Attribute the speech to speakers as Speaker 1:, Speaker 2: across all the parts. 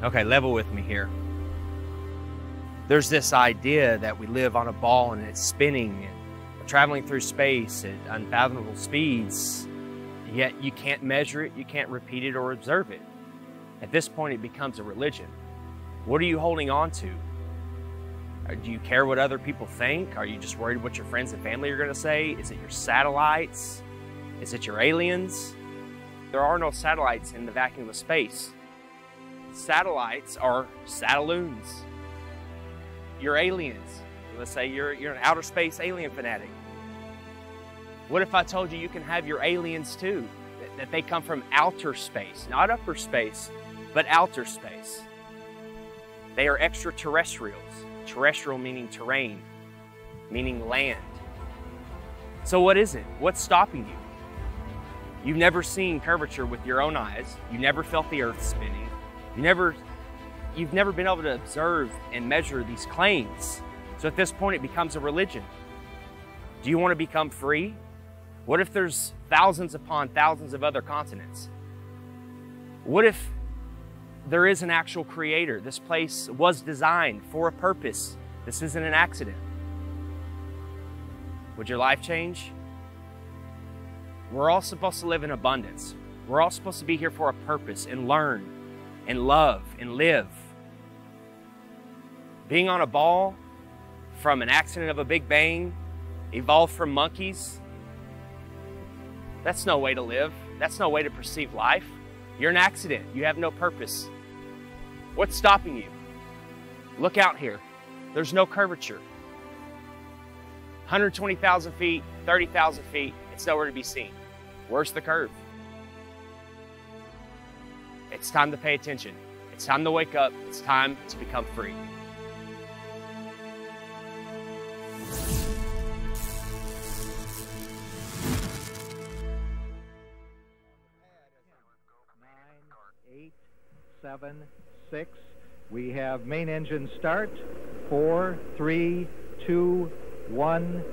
Speaker 1: Okay, level with me here. There's this idea that we live on a ball and it's spinning and we're traveling through space at unfathomable speeds, yet you can't measure it, you can't repeat it or observe it. At this point, it becomes a religion. What are you holding on to? Do you care what other people think? Are you just worried what your friends and family are gonna say? Is it your satellites? Is it your aliens? There are no satellites in the vacuum of space. Satellites are satelloons. You're aliens. Let's say you're an outer space alien fanatic. What if I told you you can have your aliens too? That they come from outer space, not upper space, but outer space. They are extraterrestrials. Terrestrial meaning terrain, meaning land. So what is it? What's stopping you? You've never seen curvature with your own eyes. You never felt the earth spinning. You've never been able to observe and measure these claims. So at this point, it becomes a religion. Do you want to become free? What if there's thousands upon thousands of other continents? What if there is an actual creator? This place was designed for a purpose. This isn't an accident. Would your life change? We're all supposed to live in abundance. We're all supposed to be here for a purpose and learn and love and live. Being on a ball from an accident of a big bang, evolved from monkeys, that's no way to live. That's no way to perceive life. You're an accident. You have no purpose. What's stopping you? Look out here. There's no curvature. 120,000 feet, 30,000 feet, it's nowhere to be seen. Where's the curve? It's time to pay attention. It's time to wake up. It's time to become free.
Speaker 2: Seven, 6. We have main engine start. 4, 3, 2, 1,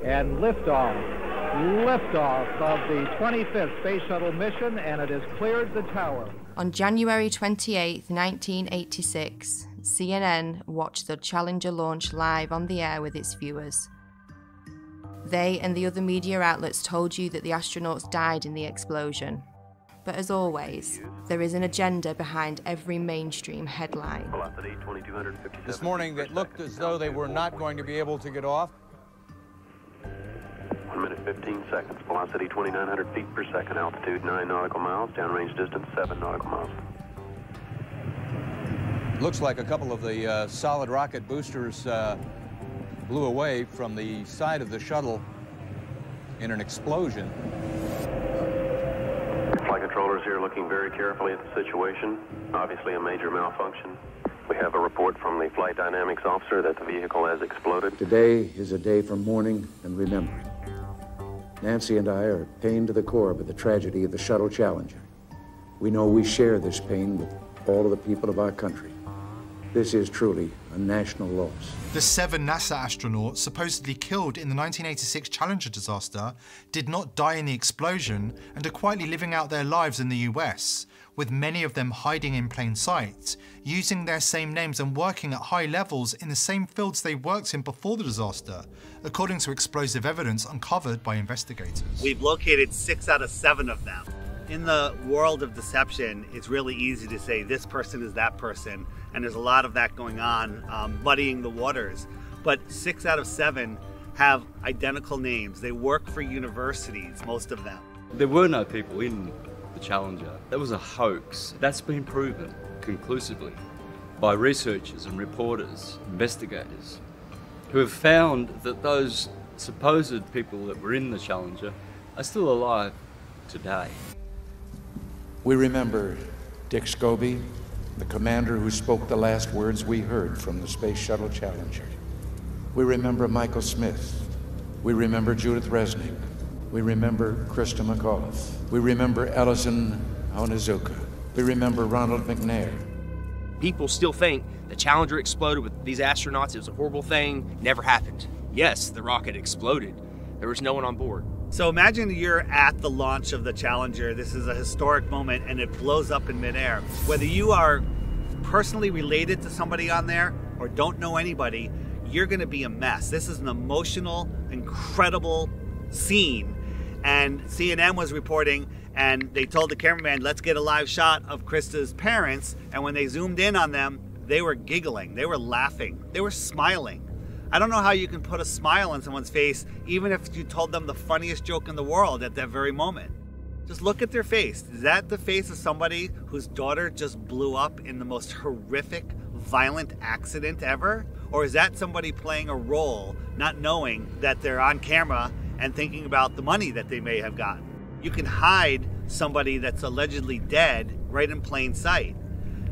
Speaker 2: and liftoff. Liftoff of the 25th Space Shuttle mission, and it has cleared the tower.
Speaker 3: On January 28, 1986, CNN watched the Challenger launch live on the air with its viewers. They and the other media outlets told you that the astronauts died in the explosion. But as always, there is an agenda behind every mainstream headline.
Speaker 4: This morning, it looked as though they were not going to be able to get off.
Speaker 5: 1 minute 15 seconds. Velocity 2,900 feet per second. Altitude 9 nautical miles. Downrange distance 7 nautical miles.
Speaker 4: Looks like a couple of the solid rocket boosters blew away from the side of the shuttle in an explosion.
Speaker 5: Flight controllers here looking very carefully at the situation. Obviously a major malfunction. We have a report from the flight dynamics officer that the vehicle has exploded.
Speaker 6: Today is a day for mourning and remembering. Nancy and I are pained to the core by the tragedy of the Shuttle Challenger. We know we share this pain with all of the people of our country. This is truly a national loss.
Speaker 7: The 7 NASA astronauts supposedly killed in the 1986 Challenger disaster did not die in the explosion and are quietly living out their lives in the US, with many of them hiding in plain sight, using their same names and working at high levels in the same fields they worked in before the disaster, according to explosive evidence uncovered by investigators.
Speaker 8: We've located 6 out of 7 of them. In the world of deception, it's really easy to say this person is that person, and there's a lot of that going on, muddying the waters. But 6 out of 7 have identical names. They work for universities, most of them.
Speaker 9: There were no people in the Challenger. That was a hoax. That's been proven conclusively by researchers and reporters, investigators, who have found that those supposed people that were in the Challenger are still alive today.
Speaker 6: We remember Dick Scobie, the commander who spoke the last words we heard from the Space Shuttle Challenger. We remember Michael Smith. We remember Judith Resnick. We remember Krista McAuliffe. We remember Ellison Onizuka. We remember Ronald McNair.
Speaker 1: People still think the Challenger exploded with these astronauts. It was a horrible thing. Never happened. Yes, the rocket exploded. There was no one on board.
Speaker 8: So imagine you're at the launch of the Challenger. This is a historic moment and it blows up in midair. Whether you are personally related to somebody on there or don't know anybody, you're gonna be a mess. This is an emotional, incredible scene. And CNN was reporting, and they told the cameraman, let's get a live shot of Krista's parents. And when they zoomed in on them, they were giggling, they were laughing, they were smiling. I don't know how you can put a smile on someone's face, even if you told them the funniest joke in the world at that very moment. Just look at their face. Is that the face of somebody whose daughter just blew up in the most horrific, violent accident ever? Or is that somebody playing a role, not knowing that they're on camera and thinking about the money that they may have gotten? You can hide somebody that's allegedly dead right in plain sight.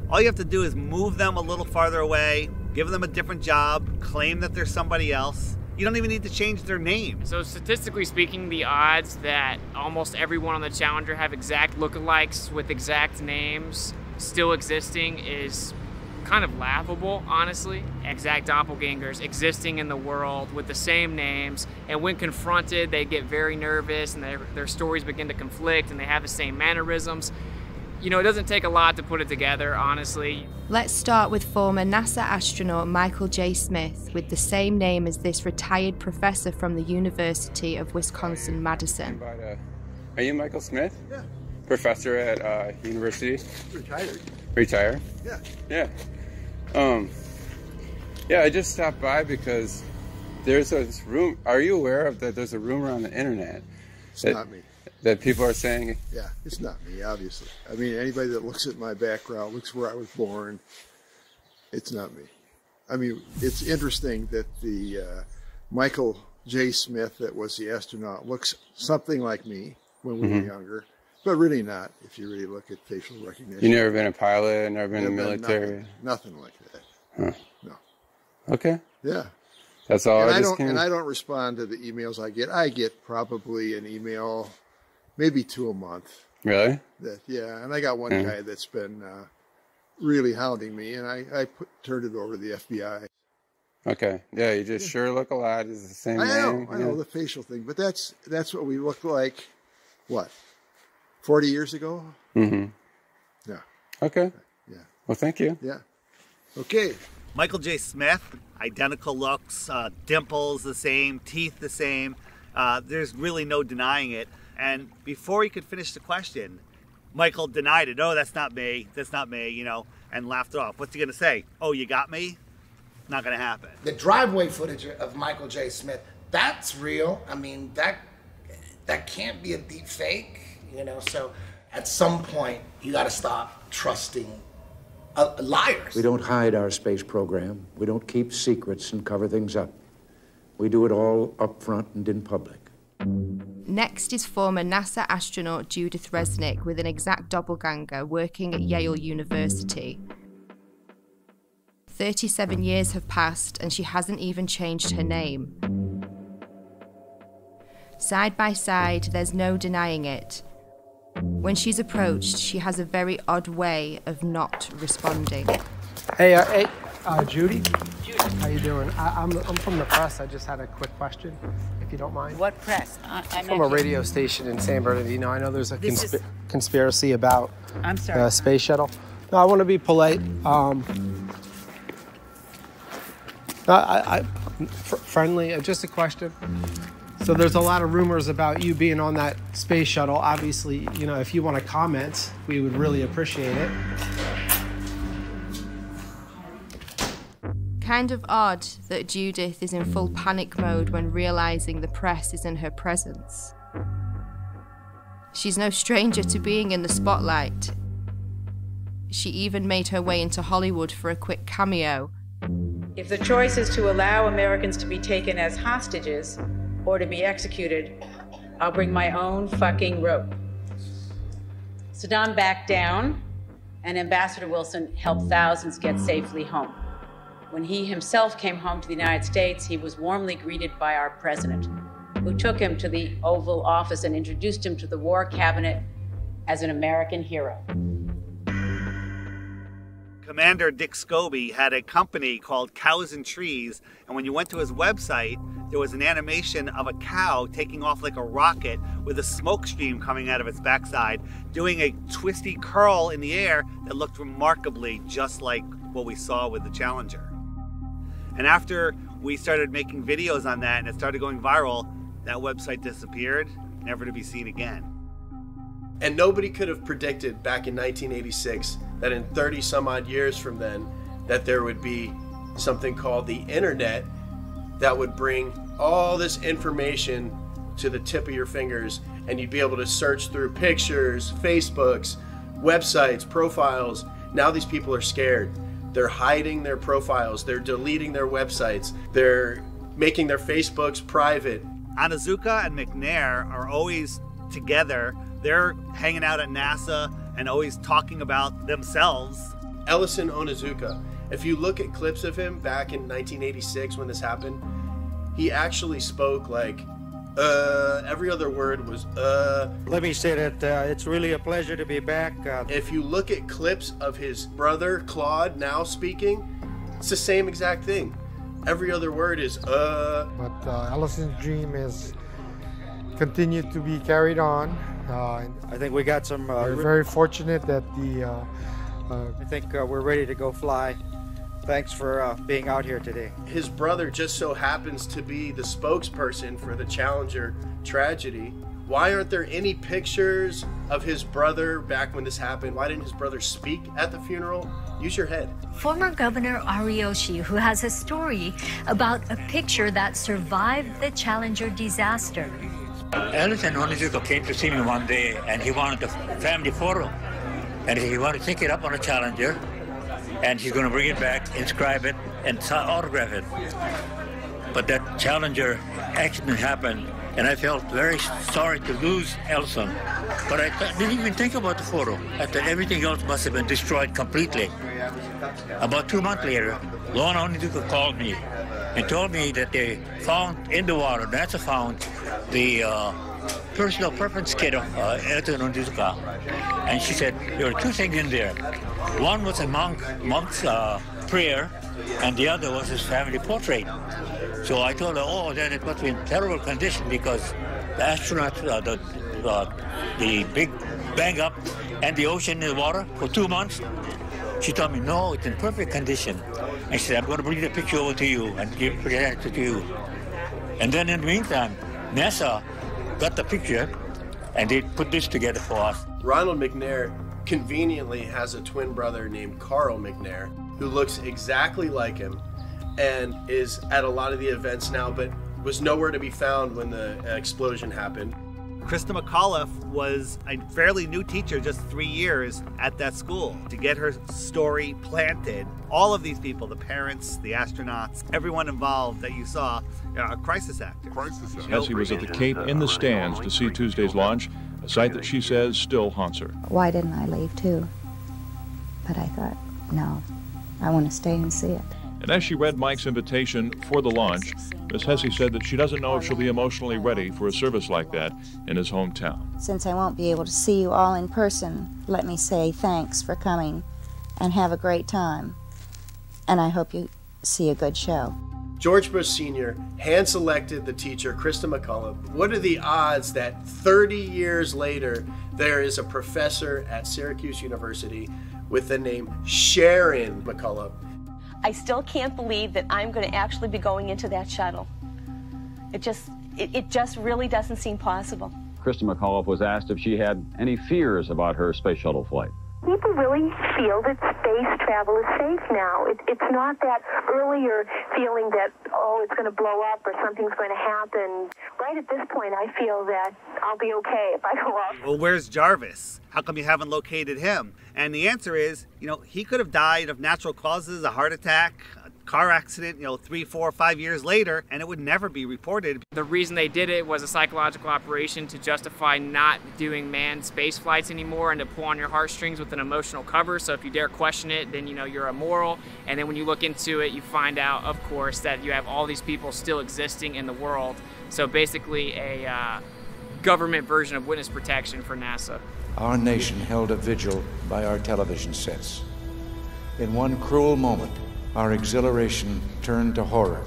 Speaker 8: All you have to do is move them a little farther away, give them a different job, claim that they're somebody else. You don't even need to change their name.
Speaker 10: So statistically speaking, the odds that almost everyone on the Challenger have exact lookalikes with exact names still existing is kind of laughable, honestly. Exact doppelgangers existing in the world with the same names, and when confronted, they get very nervous and their stories begin to conflict and they have the same mannerisms. You know, it doesn't take a lot to put it together, honestly.
Speaker 3: Let's start with former NASA astronaut Michael J. Smith, with the same name as this retired professor from the University of Wisconsin-Madison.
Speaker 11: Are you Michael Smith?
Speaker 12: Yeah.
Speaker 11: Professor at university?
Speaker 12: Retired.
Speaker 11: Retired?
Speaker 12: Yeah.
Speaker 11: Yeah. Yeah, I just stopped by because there's this room. Are you aware of that? There's a rumor on the internet.
Speaker 12: It's not me.
Speaker 11: That people are saying.
Speaker 12: Yeah, it's not me, obviously. I mean, anybody that looks at my background, looks where I was born, it's not me. I mean, it's interesting that the Michael J. Smith that was the astronaut looks something like me when we were younger, but really not if you really look at facial recognition.
Speaker 11: You never been a pilot, never been in the military?
Speaker 12: Nothing like that.
Speaker 11: Huh.
Speaker 12: No.
Speaker 11: Okay.
Speaker 12: Yeah.
Speaker 11: That's all.
Speaker 12: And I don't respond to the emails I get. I get probably an email, maybe 2 a month.
Speaker 11: Really?
Speaker 12: Yeah, and I got one guy that's been really hounding me, and I turned it over to the FBI.
Speaker 11: Okay. Yeah, you just sure look a lot. It's the same name.
Speaker 12: I know the facial thing, but that's what we looked like, what, 40 years ago?
Speaker 11: Mm-hmm.
Speaker 12: Yeah.
Speaker 11: Okay.
Speaker 12: Yeah.
Speaker 11: Well, thank you.
Speaker 12: Yeah. Okay.
Speaker 8: Michael J. Smith, identical looks, dimples the same, teeth the same. There's really no denying it. And before he could finish the question, Michael denied it. Oh, that's not me, you know, and laughed it off. What's he gonna say? Oh, you got me? Not gonna happen.
Speaker 13: The driveway footage of Michael J. Smith, that's real. I mean, that can't be a deep fake, you know, so at some point you gotta stop trusting liars.
Speaker 6: We don't hide our space program. We don't keep secrets and cover things up. We do it all up front and in public.
Speaker 3: Next is former NASA astronaut Judith Resnick with an exact doppelganger working at Yale University. 37 years have passed and she hasn't even changed her name. Side by side, there's no denying it. When she's approached, she has a very odd way of not responding.
Speaker 14: Hey, Judy? Judy. How you doing? I'm from the press. I just had a quick question, if you don't mind.
Speaker 15: What press?
Speaker 14: I'm from a radio station in San Bernardino. I know there's a conspiracy about the space shuttle. No, I want to be polite. Friendly, just a question. So there's a lot of rumors about you being on that space shuttle. Obviously, you know, if you want to comment, we would really appreciate it.
Speaker 3: Kind of odd that Judith is in full panic mode when realizing the press is in her presence. She's no stranger to being in the spotlight. She even made her way into Hollywood for a quick cameo.
Speaker 15: If the choice is to allow Americans to be taken as hostages or to be executed, I'll bring my own fucking rope. Saddam backed down, and Ambassador Wilson helped thousands get safely home. When he himself came home to the United States, he was warmly greeted by our president, who took him to the Oval Office and introduced him to the War Cabinet as an American hero.
Speaker 8: Commander Dick Scobie had a company called Cows and Trees, and when you went to his website, there was an animation of a cow taking off like a rocket with a smoke stream coming out of its backside, doing a twisty curl in the air that that looked remarkably just like what we saw with the Challenger. And after we started making videos on that and it started going viral, that website disappeared, never to be seen again.
Speaker 16: And nobody could have predicted back in 1986 that in 30 some odd years from then that there would be something called the internet that would bring all this information to the tip of your fingers, and you'd be able to search through pictures, Facebooks, websites, profiles. Now these people are scared. They're hiding their profiles, they're deleting their websites, they're making their Facebooks private.
Speaker 8: Onizuka and McNair are always together. They're hanging out at NASA and always talking about themselves.
Speaker 16: Ellison Onizuka, if you look at clips of him back in 1986 when this happened, he actually spoke like, every other word was,
Speaker 17: Let me say that it's really a pleasure to be back.
Speaker 16: If you look at clips of his brother, Claude, now speaking, it's the same exact thing. Every other word is,
Speaker 18: But Ellison's dream is continued to be carried on.
Speaker 17: I think we got some...
Speaker 18: we're very fortunate that
Speaker 17: I think we're ready to go fly. Thanks for being out here today.
Speaker 16: His brother just so happens to be the spokesperson for the Challenger tragedy. Why aren't there any pictures of his brother back when this happened? Why didn't his brother speak at the funeral? Use your head.
Speaker 19: Former Governor Ariyoshi, who has a story about a picture that survived the Challenger disaster.
Speaker 20: Ellison Onizuka came to see me one day, and he wanted a family photo. And he wanted to take it up on a Challenger, and he's going to bring it back, inscribe it, and autograph it. But that Challenger accident happened, and I felt very sorry to lose Ellison. But I didn't even think about the photo. I thought everything else must have been destroyed completely. About 2 months later, Lorna Onizuka called me and told me that they found in the water, NASA found the personal preference kit of Ellison Onizuka. And she said there were 2 things in there. One was a monk's prayer, and the other was his family portrait. So I told her, oh, then it must be in terrible condition because the astronauts, the big bang up and the ocean in the water for 2 months. She told me, no, it's in perfect condition. I said, I'm going to bring the picture over to you and present it to you. And then in the meantime, NASA got the picture and they put this together for us.
Speaker 16: Ronald McNair conveniently has a twin brother named Carl McNair who looks exactly like him and is at a lot of the events now, but was nowhere to be found when the explosion happened.
Speaker 8: Krista McAuliffe was a fairly new teacher, just 3 years at that school. To get her story planted, all of these people, the parents, the astronauts, everyone involved that you saw, are crisis actors.
Speaker 21: Essie was at the Cape in the stands to see Tuesday's launch, a sight that she says still haunts her.
Speaker 22: Why didn't I leave too? But I thought, no, I want to stay and see it.
Speaker 21: And as she read Mike's invitation for the launch, Miss Hesse said that she doesn't know if she'll be emotionally ready for a service like that in his hometown.
Speaker 22: Since I won't be able to see you all in person, let me say thanks for coming and have a great time. And I hope you see a good show.
Speaker 16: George Bush Sr. hand-selected the teacher, Krista McAuliffe. What are the odds that 30 years later, there is a professor at Syracuse University with the name Sharon McAuliffe?
Speaker 23: I still can't believe that I'm going to actually be going into that shuttle. It just really doesn't seem possible.
Speaker 24: Krista McAuliffe was asked if she had any fears about her space shuttle flight.
Speaker 25: People really feel that space travel is safe now. It's not that earlier feeling that, oh, it's going to blow up or something's going to happen. Right at this point, I feel that I'll be okay if I go up.
Speaker 8: Well, where's Jarvis? How come you haven't located him? And the answer is, he could have died of natural causes, a heart attack, a car accident, 3, 4, 5 years later, and it would never be reported.
Speaker 10: The reason they did it was a psychological operation to justify not doing manned space flights anymore and to pull on your heartstrings with an emotional cover. So if you dare question it, then you're immoral. And then when you look into it, you find out, of course, that you have all these people still existing in the world. So basically a government version of witness protection for NASA.
Speaker 6: Our nation held a vigil by our television sets. In one cruel moment, our exhilaration turned to horror.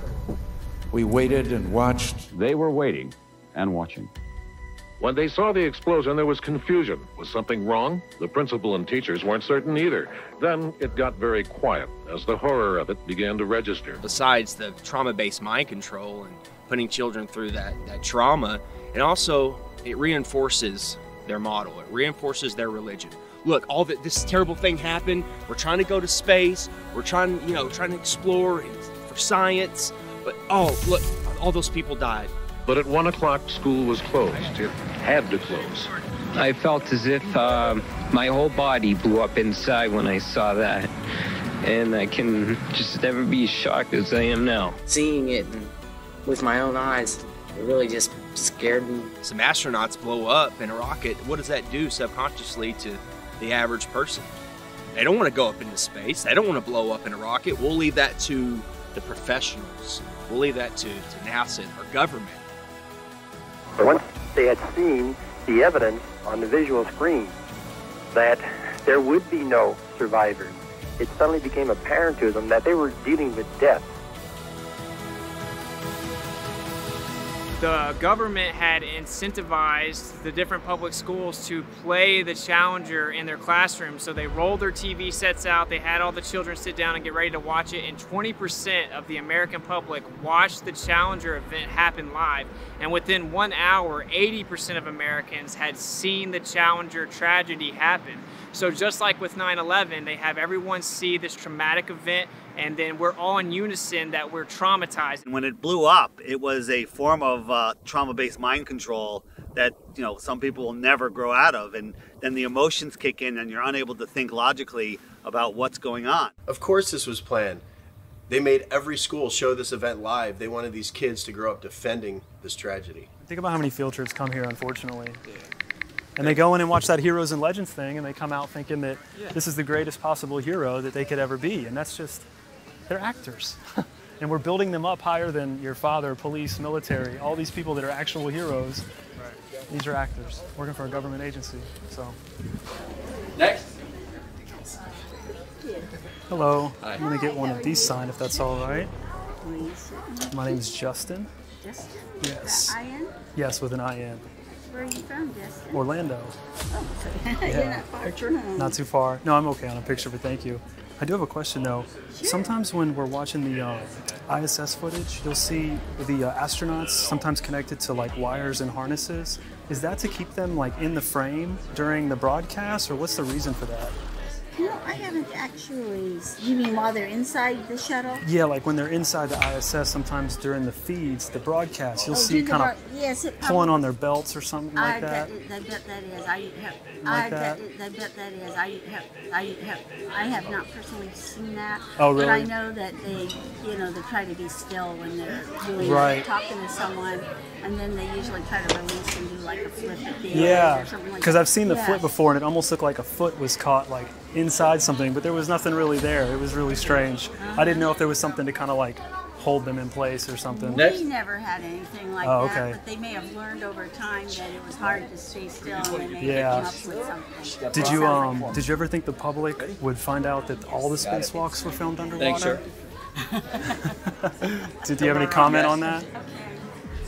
Speaker 6: We waited and watched.
Speaker 24: They were waiting and watching.
Speaker 2: When they saw the explosion, there was confusion. Was something wrong? The principal and teachers weren't certain either. Then it got very quiet as the horror of it began to register.
Speaker 1: Besides the trauma-based mind control and putting children through that trauma, and also it reinforces their model. It reinforces their religion. Look, this terrible thing happened. We're trying to go to space. We're trying to explore for science. But oh, look, all those people died.
Speaker 2: But at 1 o'clock, school was closed. It had to close.
Speaker 4: I felt as if my whole body blew up inside when I saw that. And I can just never be as shocked as I am now.
Speaker 5: Seeing it with my own eyes, it really just scared me.
Speaker 1: Some astronauts blow up in a rocket. What does that do subconsciously to the average person? They don't want to go up into space. They don't want to blow up in a rocket. We'll leave that to the professionals. We'll leave that to NASA or government.
Speaker 7: Once they had seen the evidence on the visual screen that there would be no survivors, it suddenly became apparent to them that they were dealing with death.
Speaker 10: The government had incentivized the different public schools to play the Challenger in their classrooms. So they rolled their TV sets out, they had all the children sit down and get ready to watch it, and 20% of the American public watched the Challenger event happen live. And within 1 hour, 80% of Americans had seen the Challenger tragedy happen. So just like with 9/11, they have everyone see this traumatic event, and then we're all in unison that we're traumatized.
Speaker 8: When it blew up, it was a form of trauma-based mind control that some people will never grow out of, and then the emotions kick in and you're unable to think logically about what's going on.
Speaker 16: Of course this was planned. They made every school show this event live. They wanted these kids to grow up defending this tragedy.
Speaker 9: Think about how many field trips come here, unfortunately. And they go in and watch that Heroes and Legends thing, and they come out thinking that this is the greatest possible hero that they could ever be. And that's just, they're actors. And we're building them up higher than your father, police, military, all these people that are actual heroes. These are actors working for a government agency. So.
Speaker 26: Next.
Speaker 9: Hello.
Speaker 26: Hi.
Speaker 9: I'm going to get one of these signed if that's all right. My name is Justin.
Speaker 27: Justin?
Speaker 9: Yes.
Speaker 27: I-N?
Speaker 9: Yes, with an I-N.
Speaker 27: Where are you from, Justin?
Speaker 9: Orlando.
Speaker 27: Oh, so you're not far from home.
Speaker 9: Not too far. No, I'm okay on a picture, but thank you. I do have a question though. Sure. Sometimes when we're watching the ISS footage, you'll see the astronauts sometimes connected to like wires and harnesses. Is that to keep them like in the frame during the broadcast, or what's the reason for that?
Speaker 27: No, I haven't actually. You mean while they're inside the shuttle?
Speaker 9: Yeah, like when they're inside the ISS, sometimes during the feeds, the broadcast, you'll see kind of pulling on their belts or something like that.
Speaker 27: I bet that is. I have not personally seen that.
Speaker 9: Oh, really?
Speaker 27: But I know that they try to be still when they're doing talking to someone, and then they usually try to release and do like a flip at the end or something like that.
Speaker 9: Because I've seen the flip before, and it almost looked like a foot was caught like inside something, but there was nothing really there. It was really strange. I didn't know if there was something to kind of like hold them in place or something.
Speaker 27: We never had anything like that, but they may have learned over time that it was hard to stay still, and they may have come up with something.
Speaker 9: Did you ever think the public would find out that all the spacewalks were filmed underwater?
Speaker 26: Thanks, sir.
Speaker 9: Did you have any comment on that?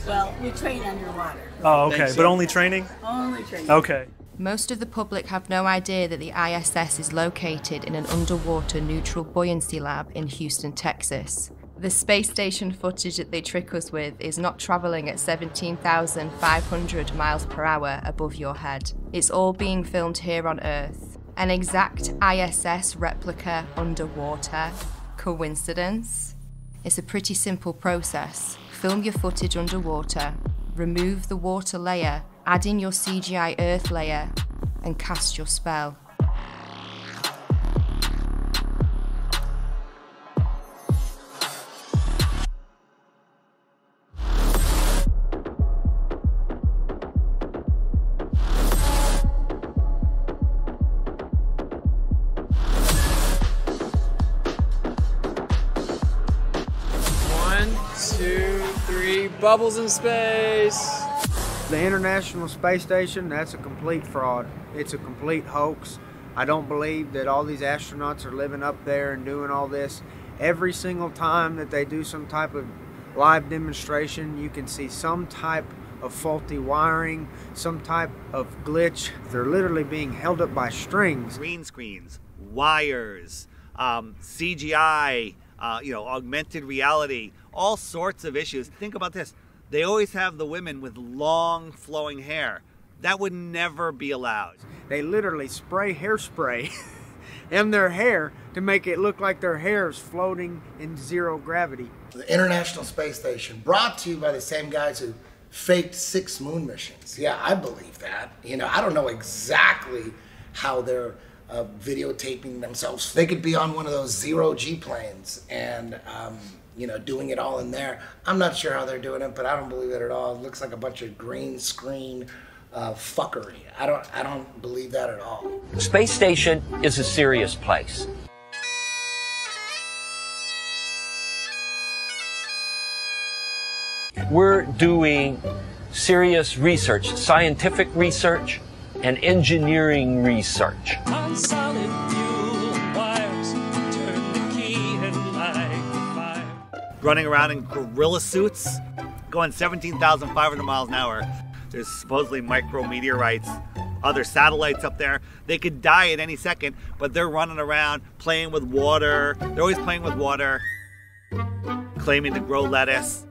Speaker 27: Well, we train underwater.
Speaker 9: Oh, okay. Thanks, but only training?
Speaker 27: Only training.
Speaker 9: Okay.
Speaker 3: Most of the public have no idea that the ISS is located in an underwater neutral buoyancy lab in Houston, Texas. The space station footage that they trick us with is not traveling at 17,500 miles per hour above your head. It's all being filmed here on Earth. An exact ISS replica underwater. Coincidence? It's a pretty simple process. Film your footage underwater, remove the water layer, add in your CGI Earth layer, and cast your spell.
Speaker 26: Bubbles in space.
Speaker 28: The International Space Station, that's a complete fraud. It's a complete hoax. I don't believe that all these astronauts are living up there and doing all this. Every single time that they do some type of live demonstration, you can see some type of faulty wiring, some type of glitch. They're literally being held up by strings.
Speaker 8: Green screens, wires, CGI, augmented reality, all sorts of issues. Think about this. They always have the women with long flowing hair. That would never be allowed.
Speaker 28: They literally spray hairspray in their hair to make it look like their hair is floating in zero gravity.
Speaker 11: The International Space Station, brought to you by the same guys who faked 6 moon missions. Yeah, I believe that. I don't know exactly how they're videotaping themselves. They could be on one of those zero-G planes and, doing it all in there. I'm not sure how they're doing it, but I don't believe it at all. It looks like a bunch of green screen fuckery. I don't believe that at all.
Speaker 12: The space station is a serious place. We're doing serious research, scientific research and engineering research.
Speaker 13: On solid fuel wires, turn the key and light the fire.
Speaker 8: Running around in gorilla suits, going 17,500 miles an hour. There's supposedly micrometeorites, other satellites up there. They could die at any second, but they're running around playing with water. They're always playing with water, claiming to grow lettuce.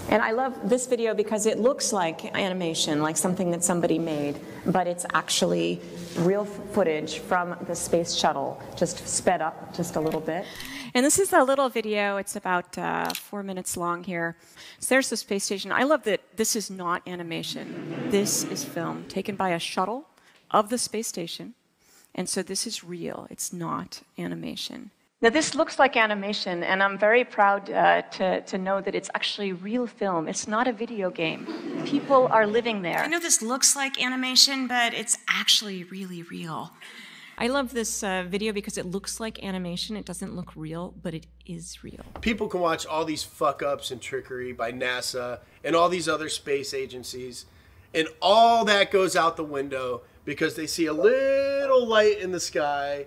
Speaker 14: And I love this video because it looks like animation, like something that somebody made, but it's actually real footage from the space shuttle, just sped up just a little bit.
Speaker 15: And this is a little video. It's about 4 minutes long here. So there's the space station. I love that this is not animation. This is film taken by a shuttle of the space station. And so this is real. It's not animation. Now this looks like animation, and I'm very proud to know that it's actually real film. It's not a video game. People are living there. I know this looks like animation, but it's actually really real. I love this video because it looks like animation. It doesn't look real, but it is real.
Speaker 16: People can watch all these fuck-ups and trickery by NASA and all these other space agencies, and all that goes out the window because they see a little light in the sky,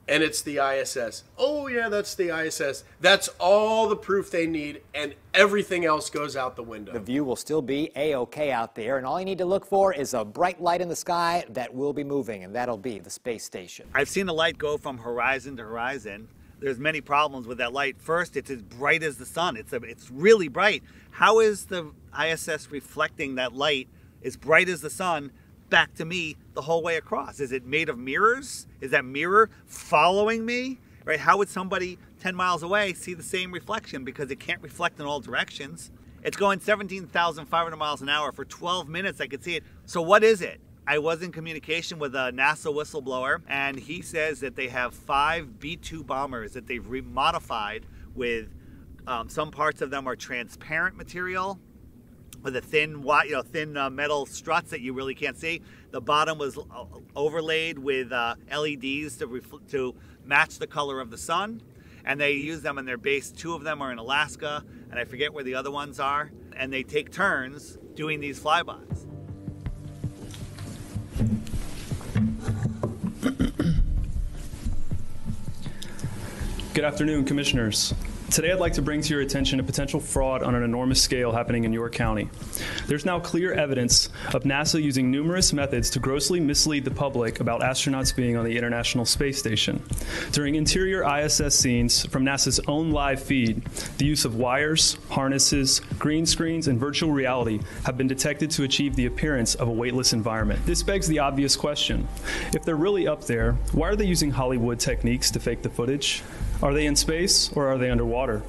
Speaker 16: and it's the ISS. Oh yeah, that's the ISS. That's all the proof they need, and everything else goes out the window.
Speaker 17: The view will still be A-OK out there, and all you need to look for is a bright light in the sky that will be moving, and that'll be the space station.
Speaker 8: I've seen the light go from horizon to horizon. There's many problems with that light. First, it's as bright as the sun. It's really bright. How is the ISS reflecting that light as bright as the sun back to me the whole way across? Is it made of mirrors? Is that mirror following me? Right? How would somebody 10 miles away see the same reflection? Because it can't reflect in all directions. It's going 17,500 miles an hour. For 12 minutes I could see it. So what is it? I was in communication with a NASA whistleblower, and he says that they have 5 B-2 bombers that they've remodified with some parts of them are transparent material, with a thin metal struts that you really can't see. The bottom was overlaid with LEDs to match the color of the sun, and they use them in their base. 2 of them are in Alaska, and I forget where the other ones are, and they take turns doing these flybys.
Speaker 9: Good afternoon, Commissioners. Today I'd like to bring to your attention a potential fraud on an enormous scale happening in York County. There's now clear evidence of NASA using numerous methods to grossly mislead the public about astronauts being on the International Space Station. During interior ISS scenes from NASA's own live feed, the use of wires, harnesses, green screens, and virtual reality have been detected to achieve the appearance of a weightless environment. This begs the obvious question. If they're really up there, why are they using Hollywood techniques to fake the footage? Are they in space or are they underwater?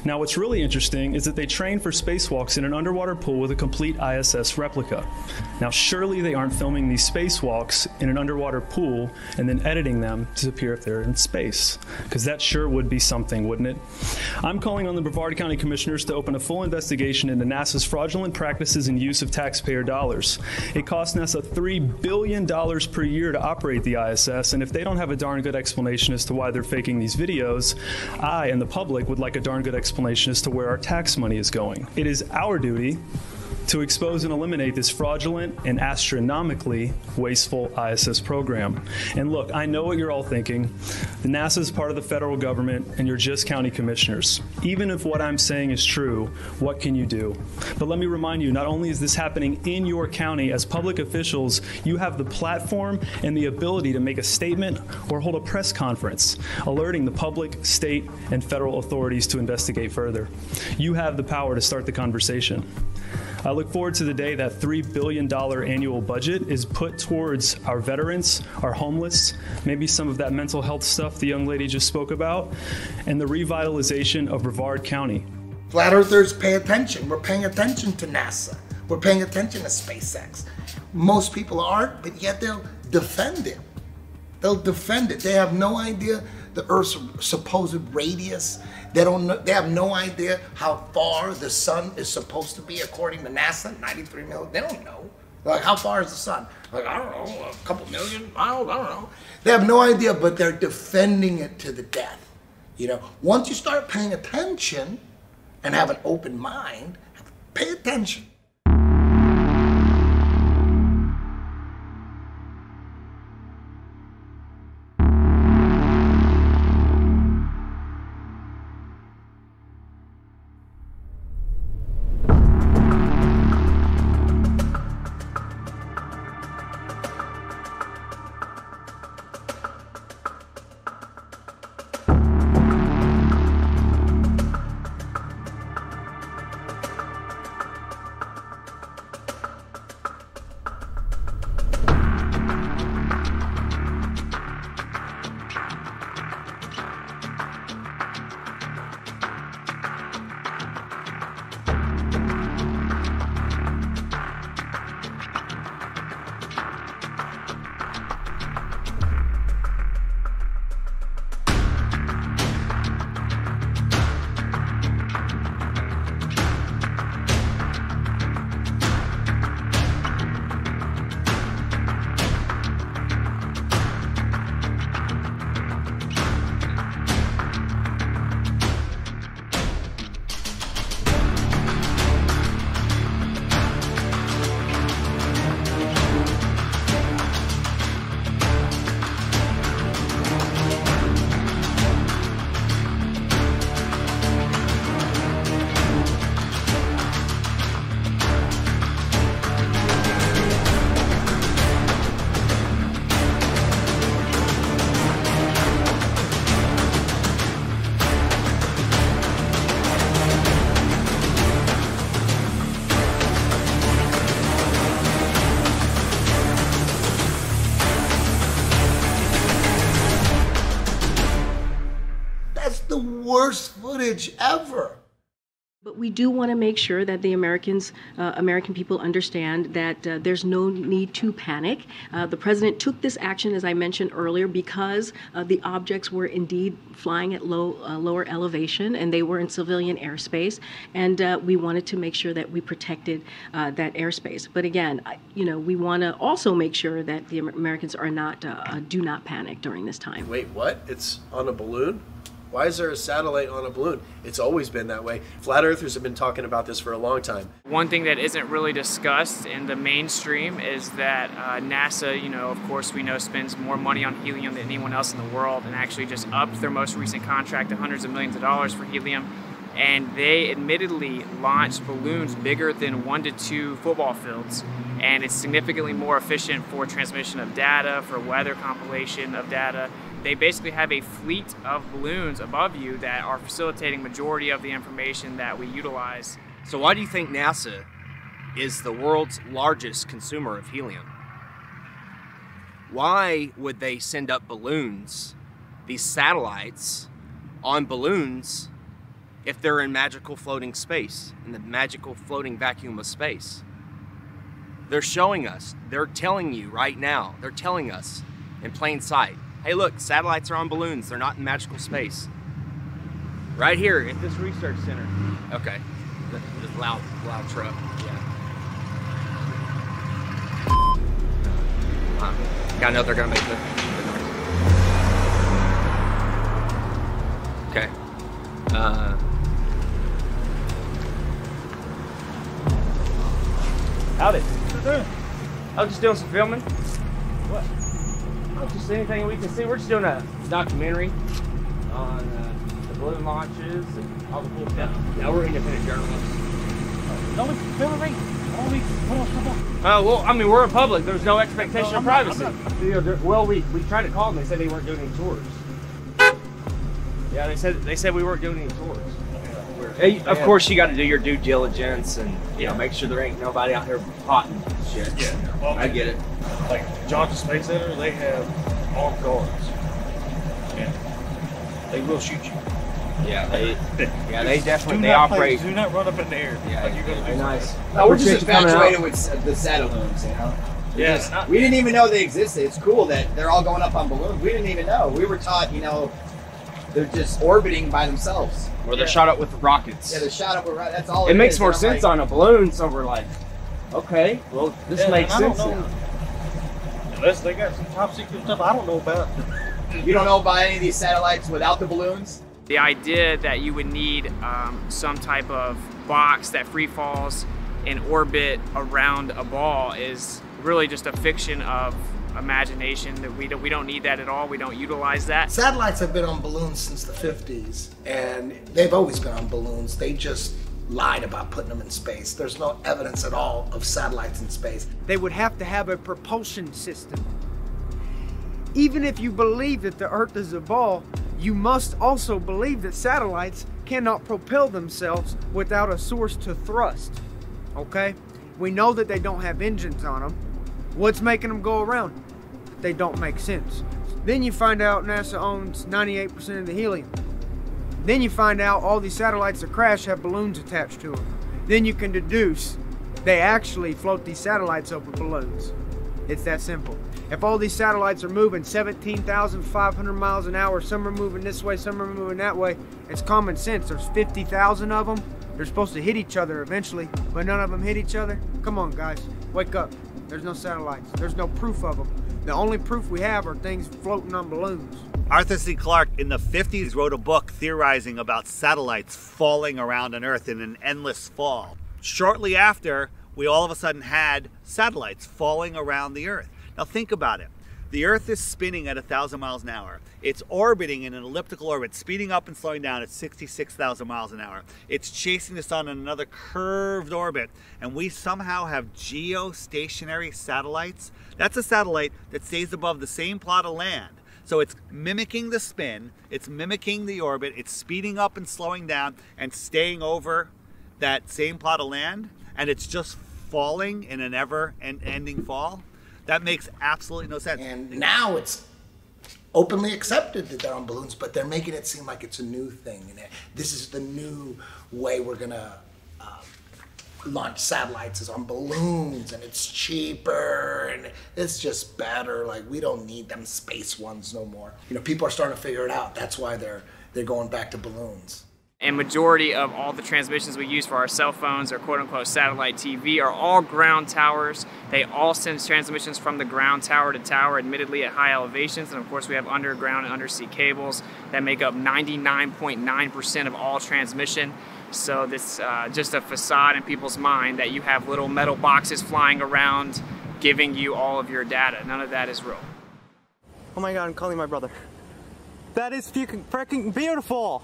Speaker 9: Now, what's really interesting is that they train for spacewalks in an underwater pool with a complete ISS replica. Now, surely they aren't filming these spacewalks in an underwater pool and then editing them to appear if they're in space, because that sure would be something, wouldn't it? I'm calling on the Brevard County Commissioners to open a full investigation into NASA's fraudulent practices and use of taxpayer dollars. It costs NASA $3 billion per year to operate the ISS, and if they don't have a darn good explanation as to why they're faking these videos, I and the public would like a darn good explanation as to where our tax money is going. It is our duty to expose and eliminate this fraudulent and astronomically wasteful ISS program. And look, I know what you're all thinking. The NASA is part of the federal government, and you're just county commissioners. Even if what I'm saying is true, what can you do? But let me remind you, not only is this happening in your county, as public officials, you have the platform and the ability to make a statement or hold a press conference, alerting the public, state, and federal authorities to investigate further. You have the power to start the conversation. I look forward to the day that $3 billion annual budget is put towards our veterans, our homeless, maybe some of that mental health stuff the young lady just spoke about, and the revitalization of Brevard County.
Speaker 11: Flat Earthers pay attention. We're paying attention to NASA. We're paying attention to SpaceX. Most people aren't, but yet they'll defend it. They'll defend it. They have no idea the Earth's supposed radius. They have no idea how far the sun is supposed to be according to NASA, 93 million. They don't know. Like, how far is the sun? Like, I don't know, a couple million miles, I don't know. They have no idea, but they're defending it to the death. You know, once you start paying attention and have an open mind, pay attention. Worst footage ever.
Speaker 6: But we do want to make sure that the American people understand that there's no need to panic. The president took this action, as I mentioned earlier, because the objects were indeed flying at lower elevation, and they were in civilian airspace, and we wanted to make sure that we protected that airspace. But again, we want to also make sure that the Americans are not do not panic during this time.
Speaker 16: Wait, what? It's on a balloon? Why is there a satellite on a balloon? It's always been that way. Flat Earthers have been talking about this for a long time.
Speaker 10: One thing that isn't really discussed in the mainstream is that NASA, of course we know, spends more money on helium than anyone else in the world, and actually just upped their most recent contract to hundreds of millions of dollars for helium. And they admittedly launched balloons bigger than 1 to 2 football fields. And it's significantly more efficient for transmission of data, for weather compilation of data. They basically have a fleet of balloons above you that are facilitating majority of the information that we utilize.
Speaker 1: So why do you think NASA is the world's largest consumer of helium? Why would they send up balloons, these satellites, on balloons if they're in magical floating space, in the magical floating vacuum of space? They're showing us, they're telling you right now, they're telling us in plain sight, hey look, satellites are on balloons, they're not in magical space. Right here at this research center. Okay, this loud truck, yeah. Gotta know they're gonna make the noise. Okay. Howdy. I was just doing some filming. What? Oh, just anything we can see. We're just doing a documentary on the balloon launches and all the cool stuff. Yeah, we're independent journalists. Don't we film me? Oh, well, I mean, we're in public. There's no expectation of privacy. Well, we tried to call them. They said they weren't doing any tours. Yeah, they said we weren't doing any tours. Hey, of course, you got to do your due diligence and make sure there ain't nobody out here potting shit.
Speaker 18: Yeah, well,
Speaker 1: I get it.
Speaker 18: Like Johnson Space Center, they have armed guards. Yeah, they will shoot you.
Speaker 1: Yeah, they definitely
Speaker 18: do not
Speaker 1: operate.
Speaker 18: Do not run up in the air.
Speaker 1: Yeah,
Speaker 18: like you're gonna do
Speaker 1: nice.
Speaker 19: No, we're just infatuated with the Satellooms, you know.
Speaker 18: Yeah,
Speaker 19: we didn't even know they existed. It's cool that they're all going up on balloons. We didn't even know. We were taught, they're just orbiting by themselves.
Speaker 1: Or they're shot up with rockets.
Speaker 19: Yeah, they're shot up with rockets. That's all.
Speaker 1: It makes more sense on a balloon, so we're like, okay, well, this makes sense now.
Speaker 18: Unless they got some top secret stuff I don't know about.
Speaker 19: You don't know about any of these satellites without the balloons?
Speaker 10: The idea that you would need some type of box that free falls in orbit around a ball is really just a fiction of imagination. That we don't need that at all. We don't utilize that.
Speaker 11: Satellites have been on balloons since the 50s, and they've always been on balloons. They just lied about putting them in space. There's no evidence at all of satellites in space.
Speaker 28: They would have to have a propulsion system. Even if you believe that the Earth is a ball, you must also believe that satellites cannot propel themselves without a source to thrust. Okay? We know that they don't have engines on them. What's making them go around? They don't make sense. Then you find out NASA owns 98% of the helium. Then you find out all these satellites that crash have balloons attached to them. Then you can deduce they actually float these satellites over balloons. It's that simple. If all these satellites are moving 17,500 miles an hour, some are moving this way, some are moving that way, it's common sense. There's 50,000 of them. They're supposed to hit each other eventually, but none of them hit each other. Come on, guys, wake up. There's no satellites. There's no proof of them. The only proof we have are things floating on balloons.
Speaker 8: Arthur C. Clarke in the 50s wrote a book theorizing about satellites falling around on Earth in an endless fall. Shortly after, we all of a sudden had satellites falling around the Earth. Now think about it. The Earth is spinning at 1,000 miles an hour. It's orbiting in an elliptical orbit, speeding up and slowing down at 66,000 miles an hour. It's chasing the sun in another curved orbit, and we somehow have geostationary satellites. That's a satellite that stays above the same plot of land. So it's mimicking the spin, it's mimicking the orbit, it's speeding up and slowing down and staying over that same plot of land, and it's just falling in an ever-ending fall. That makes absolutely no sense.
Speaker 11: And now it's openly accepted that they're on balloons, but they're making it seem like it's a new thing. And this is the new way we're gonna launch satellites, is on balloons, and it's cheaper, and it's just better. Like, we don't need them space ones no more. People are starting to figure it out. That's why they're going back to balloons.
Speaker 10: And majority of all the transmissions we use for our cell phones or quote-unquote satellite TV are all ground towers. They all send transmissions from the ground tower to tower, admittedly at high elevations. And of course we have underground and undersea cables that make up 99.9% of all transmission. So this just a facade in people's mind that you have little metal boxes flying around giving you all of your data. None of that is real.
Speaker 20: Oh my God, I'm calling my brother. That is freaking beautiful.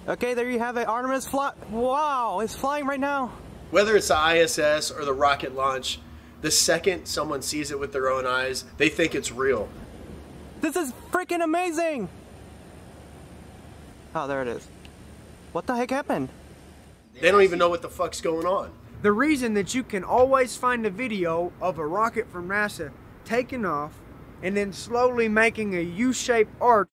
Speaker 20: Okay, there you have it. Artemis fly. Wow, it's flying right now.
Speaker 16: Whether it's the ISS or the rocket launch, the second someone sees it with their own eyes, they think it's real.
Speaker 20: This is freaking amazing. Oh, there it is. What the heck happened?
Speaker 16: They don't even know what the fuck's going on.
Speaker 28: The reason that you can always find a video of a rocket from NASA taking off and then slowly making a U-shaped arc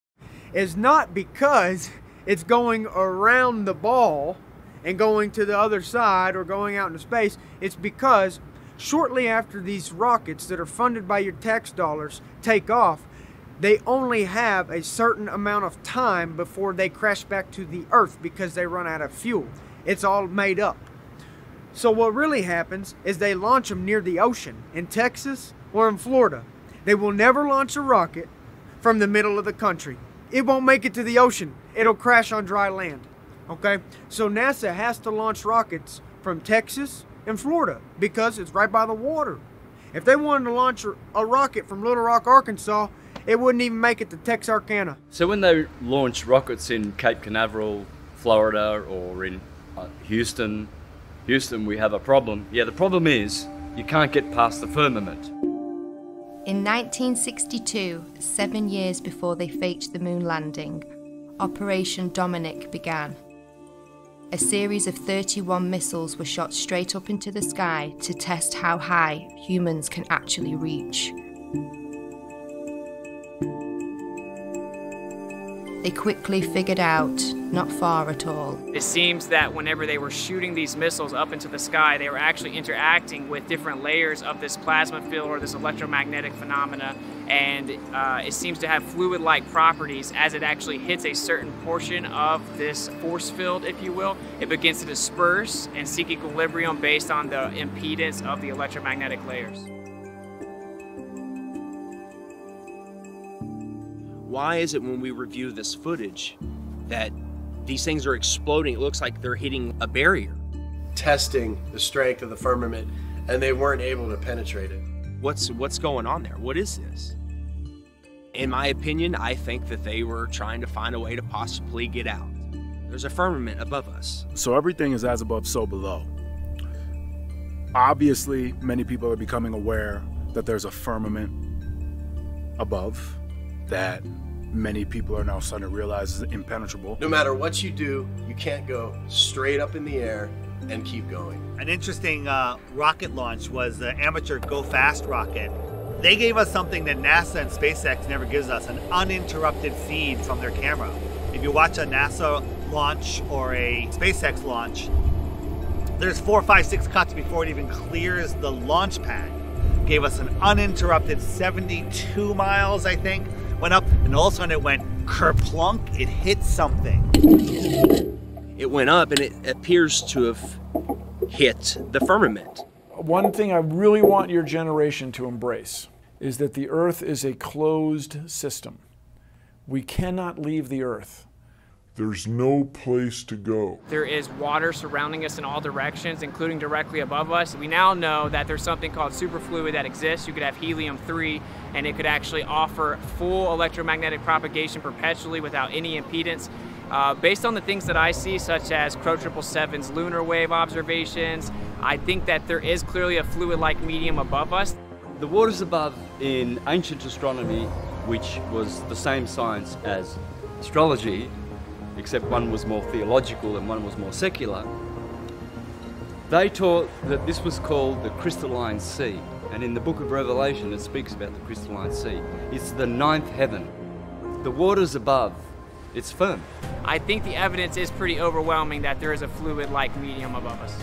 Speaker 28: is not because it's going around the ball and going to the other side or going out into space. It's because shortly after these rockets that are funded by your tax dollars take off, they only have a certain amount of time before they crash back to the Earth because they run out of fuel. It's all made up. So what really happens is they launch them near the ocean in Texas or in Florida. They will never launch a rocket from the middle of the country. It won't make it to the ocean. It'll crash on dry land. Okay? So NASA has to launch rockets from Texas in Florida because it's right by the water. If they wanted to launch a rocket from Little Rock, Arkansas, it wouldn't even make it to Texarkana.
Speaker 2: So when they launch rockets in Cape Canaveral, Florida, or in Houston, we have a problem. Yeah, the problem is you can't get past the firmament.
Speaker 3: In 1962, 7 years before they faked the moon landing, Operation Dominic began. A series of 31 missiles were shot straight up into the sky to test how high humans can actually reach. They quickly figured out, not far at all.
Speaker 10: It seems that whenever they were shooting these missiles up into the sky, they were actually interacting with different layers of this plasma field or this electromagnetic phenomena, and it seems to have fluid-like properties. As it actually hits a certain portion of this force field, if you will, it begins to disperse and seek equilibrium based on the impedance of the electromagnetic layers.
Speaker 1: Why is it when we review this footage that these things are exploding? It looks like they're hitting a barrier.
Speaker 16: Testing the strength of the firmament, and they weren't able to penetrate it.
Speaker 1: What's going on there? What is this? In my opinion, I think that they were trying to find a way to possibly get out. There's a firmament above us.
Speaker 4: So everything is as above, so below. Obviously, many people are becoming aware that there's a firmament above that many people are now starting to realize is impenetrable.
Speaker 16: No matter what you do, you can't go straight up in the air and keep going.
Speaker 8: An interesting rocket launch was the amateur Go Fast rocket. They gave us something that NASA and SpaceX never gives us, an uninterrupted feed from their camera. If you watch a NASA launch or a SpaceX launch, there's 4, 5, 6 cuts before it even clears the launch pad. Gave us an uninterrupted 72 miles, I think. Went up, and all of a sudden it went kerplunk, it hit something.
Speaker 1: It went up, and it appears to have hit the firmament.
Speaker 5: One thing I really want your generation to embrace is that the Earth is a closed system. We cannot leave the Earth.
Speaker 21: There's no place to go.
Speaker 10: There is water surrounding us in all directions, including directly above us. We now know that there's something called superfluid that exists. You could have helium-3, and it could actually offer full electromagnetic propagation perpetually without any impedance. Based on the things that I see, such as Crow 777's lunar wave observations, I think that there is clearly a fluid-like medium above us.
Speaker 2: The waters above in ancient astronomy, which was the same science as astrology, except one was more theological and one was more secular, they taught that this was called the crystalline sea. And in the book of Revelation, it speaks about the crystalline sea. It's the 9th heaven. The waters above, it's firm.
Speaker 10: I think the evidence is pretty overwhelming that there is a fluid-like medium above us.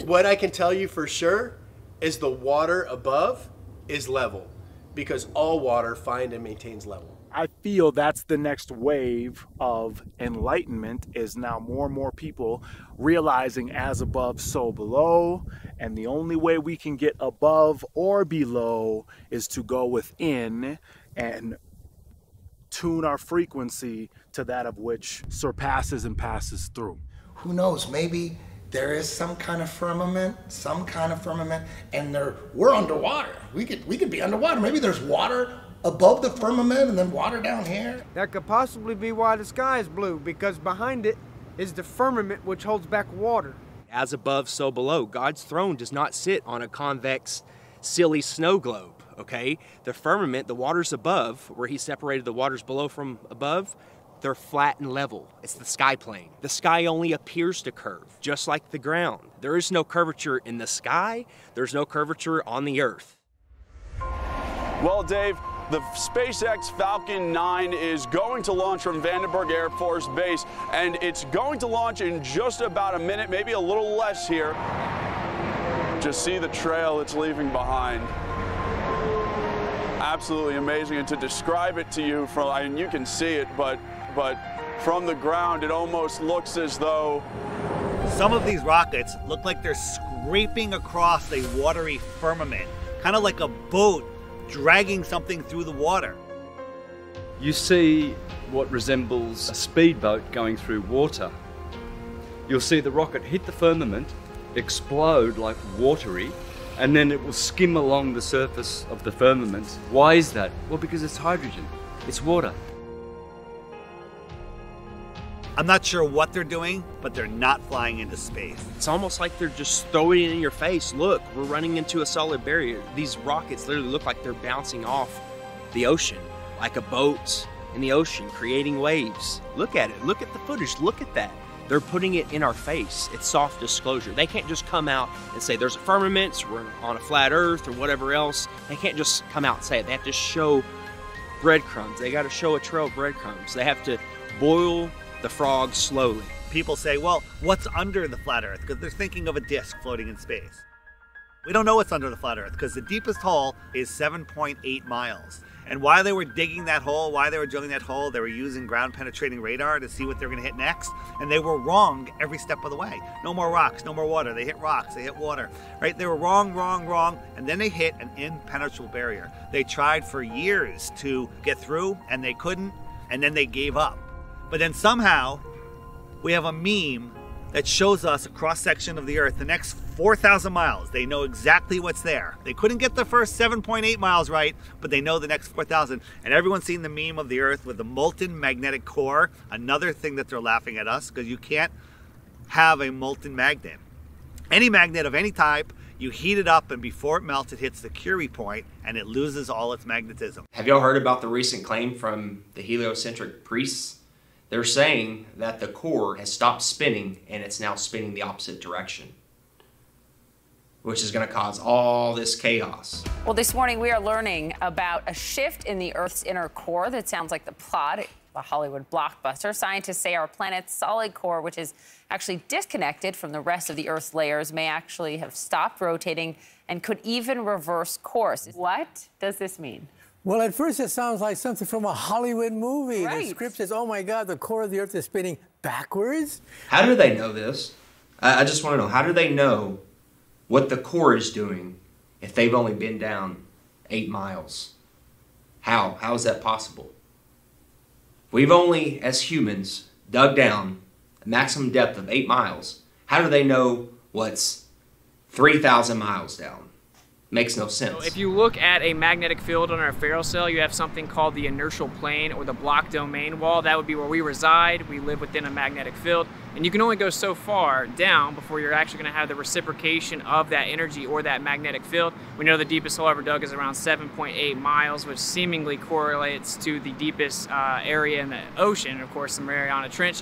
Speaker 16: What I can tell you for sure is the water above is level, because all water finds and maintains level.
Speaker 4: I feel that's the next wave of enlightenment, is now more and more people realizing as above, so below. And the only way we can get above or below is to go within and tune our frequency to that of which surpasses and passes through.
Speaker 11: Who knows, maybe there is some kind of firmament, and we're underwater. We could be underwater. Maybe there's water above the firmament and then water down here.
Speaker 28: That could possibly be why the sky is blue, because behind it is the firmament which holds back water.
Speaker 1: As above, so below. God's throne does not sit on a convex, silly snow globe, okay? The firmament, the waters above, where he separated the waters below from above, they're flat and level. It's the sky plane. The sky only appears to curve, just like the ground. There is no curvature in the sky. There's no curvature on the earth.
Speaker 22: Well, Dave, the SpaceX Falcon 9 is going to launch from Vandenberg Air Force Base, and it's going to launch in just about a minute, maybe a little less here. Just see the trail it's leaving behind. Absolutely amazing, and to describe it to you from, I mean, you can see it, but from the ground, it almost looks as though
Speaker 8: Some of these rockets look like they're scraping across a watery firmament, kind of like a boat dragging something through the water.
Speaker 2: You see what resembles a speedboat going through water. You'll see the rocket hit the firmament, explode like watery, and then it will skim along the surface of the firmament. Why is that? Well, because it's hydrogen. It's water.
Speaker 8: I'm not sure what they're doing, but they're not flying into space.
Speaker 7: It's almost like they're just throwing it in your face. Look, we're running into a solid barrier. These rockets literally look like they're bouncing off the ocean, like a boat in the ocean, creating waves. Look at it. Look at the footage. Look at that. They're putting it in our face. It's soft disclosure. They can't just come out and say there's a firmament, so we're on a flat earth or whatever else. They can't just come out and say it. They have to show breadcrumbs. They got to show a trail of breadcrumbs. They have to boil the frog slowly.
Speaker 8: People say, well, what's under the flat earth? Because they're thinking of a disk floating in space. We don't know what's under the flat earth because the deepest hole is 7.8 miles. And while they were digging that hole, while they were drilling that hole, they were using ground penetrating radar to see what they were going to hit next. And they were wrong every step of the way. No more rocks, no more water. They hit rocks, they hit water, right? They were wrong, wrong, wrong. And then they hit an impenetrable barrier. They tried for years to get through and they couldn't. And then they gave up. But then somehow we have a meme that shows us a cross-section of the Earth, the next 4,000 miles. They know exactly what's there. They couldn't get the first 7.8 miles right, but they know the next 4,000. And everyone's seen the meme of the Earth with the molten magnetic core. Another thing that they're laughing at us, because you can't have a molten magnet. Any magnet of any type, you heat it up, and before it melts, it hits the Curie point, and it loses all its magnetism.
Speaker 7: Have y'all heard about the recent claim from the heliocentric priests? They're saying that the core has stopped spinning and it's now spinning the opposite direction, which is going to cause all this chaos.
Speaker 12: Well, this morning we are learning about a shift in the Earth's inner core that sounds like the plot of a Hollywood blockbuster. Scientists say our planet's solid core, which is actually disconnected from the rest of the Earth's layers, may actually have stopped rotating and could even reverse course. What does this mean?
Speaker 13: Well, at first it sounds like something from a Hollywood movie.
Speaker 12: Right.
Speaker 13: The script says, oh my God, the core of the Earth is spinning backwards.
Speaker 7: How do they know this? I just want to know, how do they know what the core is doing if they've only been down 8 miles? How is that possible? We've only, as humans, dug down a maximum depth of 8 miles. How do they know what's 3,000 miles down? Makes no sense.
Speaker 10: So if you look at a magnetic field on our ferrocell, you have something called the inertial plane or the block domain wall. That would be where we reside. We live within a magnetic field. And you can only go so far down before you're actually going to have the reciprocation of that energy or that magnetic field. We know the deepest hole ever dug is around 7.8 miles, which seemingly correlates to the deepest area in the ocean, of course, the Mariana Trench.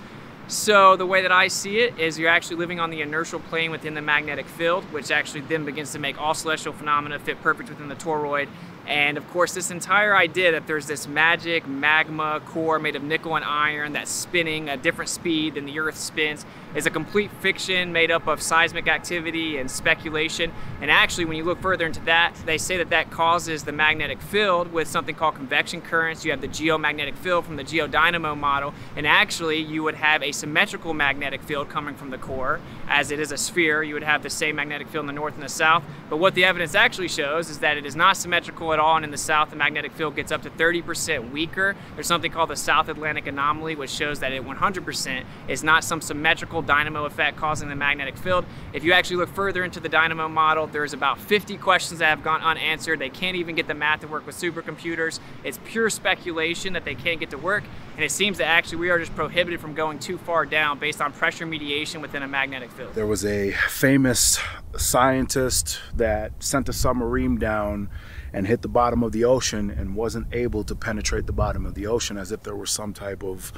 Speaker 10: So the way that I see it is you're actually living on the inertial plane within the magnetic field, which actually then begins to make all celestial phenomena fit perfect within the toroid. And of course, this entire idea that there's this magic magma core made of nickel and iron that's spinning at a different speed than the Earth spins is a complete fiction made up of seismic activity and speculation. And actually, when you look further into that, they say that that causes the magnetic field with something called convection currents. You have the geomagnetic field from the geodynamo model, and actually you would have a symmetrical magnetic field coming from the core. As it is a sphere, you would have the same magnetic field in the north and the south. But what the evidence actually shows is that it is not symmetrical at all, and in the south the magnetic field gets up to 30% weaker. There's something called the South Atlantic anomaly, which shows that it 100% is not some symmetrical dynamo effect causing the magnetic field. If you actually look further into the dynamo model, there's about 50 questions that have gone unanswered. They can't even get the math to work with supercomputers. It's pure speculation that they can't get to work, and it seems that actually we are just prohibited from going too far down based on pressure mediation within a magnetic field.
Speaker 4: There was a famous scientist that sent a submarine down and hit the bottom of the ocean and wasn't able to penetrate the bottom of the ocean, as if there was some type of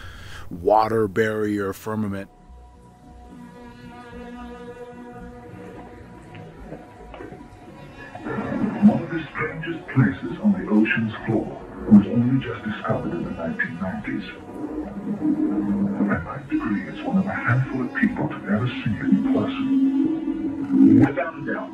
Speaker 4: water barrier firmament.
Speaker 21: One of the strangest places on the ocean's floor was only just discovered in the 1990s. The ninth degree is one of a handful of people to ever see it in person. Without a doubt,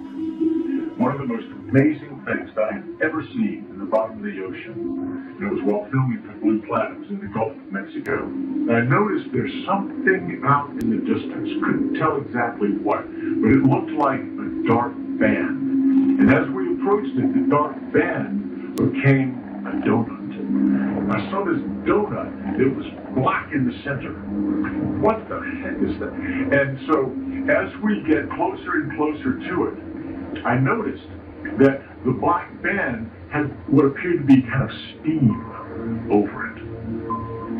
Speaker 21: one of the most amazing things that I have ever seen in the bottom of the ocean. It was while filming for Blue Planet. It was in the Gulf of Mexico. nights ago, and I noticed there's something out in the distance. Couldn't tell exactly what, but it looked like a dark band. And as we approached it, the dark band became a donut. I saw this donut. It was black in the center. What the heck is that? And so as we get closer and closer to it, I noticed that the black band had what appeared to be kind of steam over it.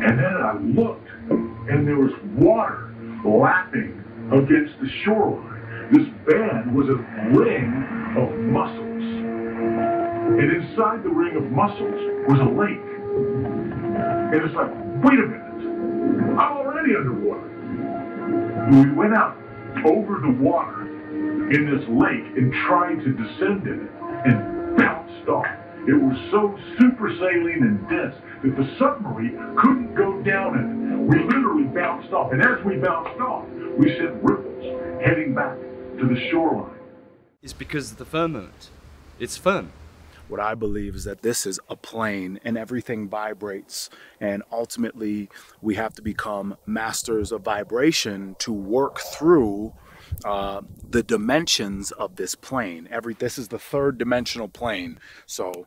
Speaker 21: And then I looked, and there was water lapping against the shoreline. This band was a ring of mussels. And inside the ring of mussels was a lake. And it's like, wait a minute, I'm already underwater. And we went out over the water in this lake and tried to descend in it and bounced off. It was so super saline and dense that the submarine couldn't go down in it. We literally bounced off, and as we bounced off, we sent ripples heading back to the shoreline.
Speaker 2: It's because of the firmament. It's firm.
Speaker 4: What I believe is that this is a plane and everything vibrates, and ultimately we have to become masters of vibration to work through the dimensions of this plane. This is the third dimensional plane. So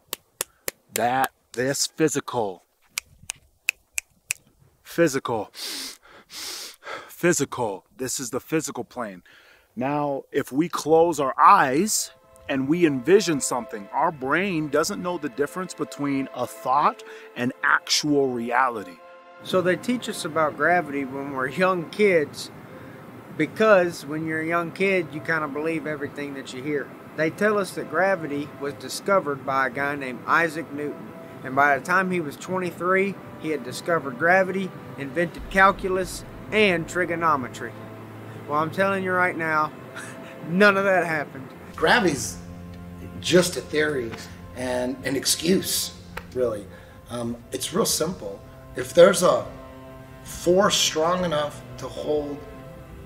Speaker 4: this physical, this is the physical plane. Now, if we close our eyes and we envision something, our brain doesn't know the difference between a thought and actual reality.
Speaker 28: So they teach us about gravity when we're young kids, because when you're a young kid, you kind of believe everything that you hear. They tell us that gravity was discovered by a guy named Isaac Newton. And by the time he was 23, he had discovered gravity, invented calculus, and trigonometry. Well, I'm telling you right now, none of that happened.
Speaker 11: Gravity's just a theory and an excuse, really. It's real simple. If there's a force strong enough to hold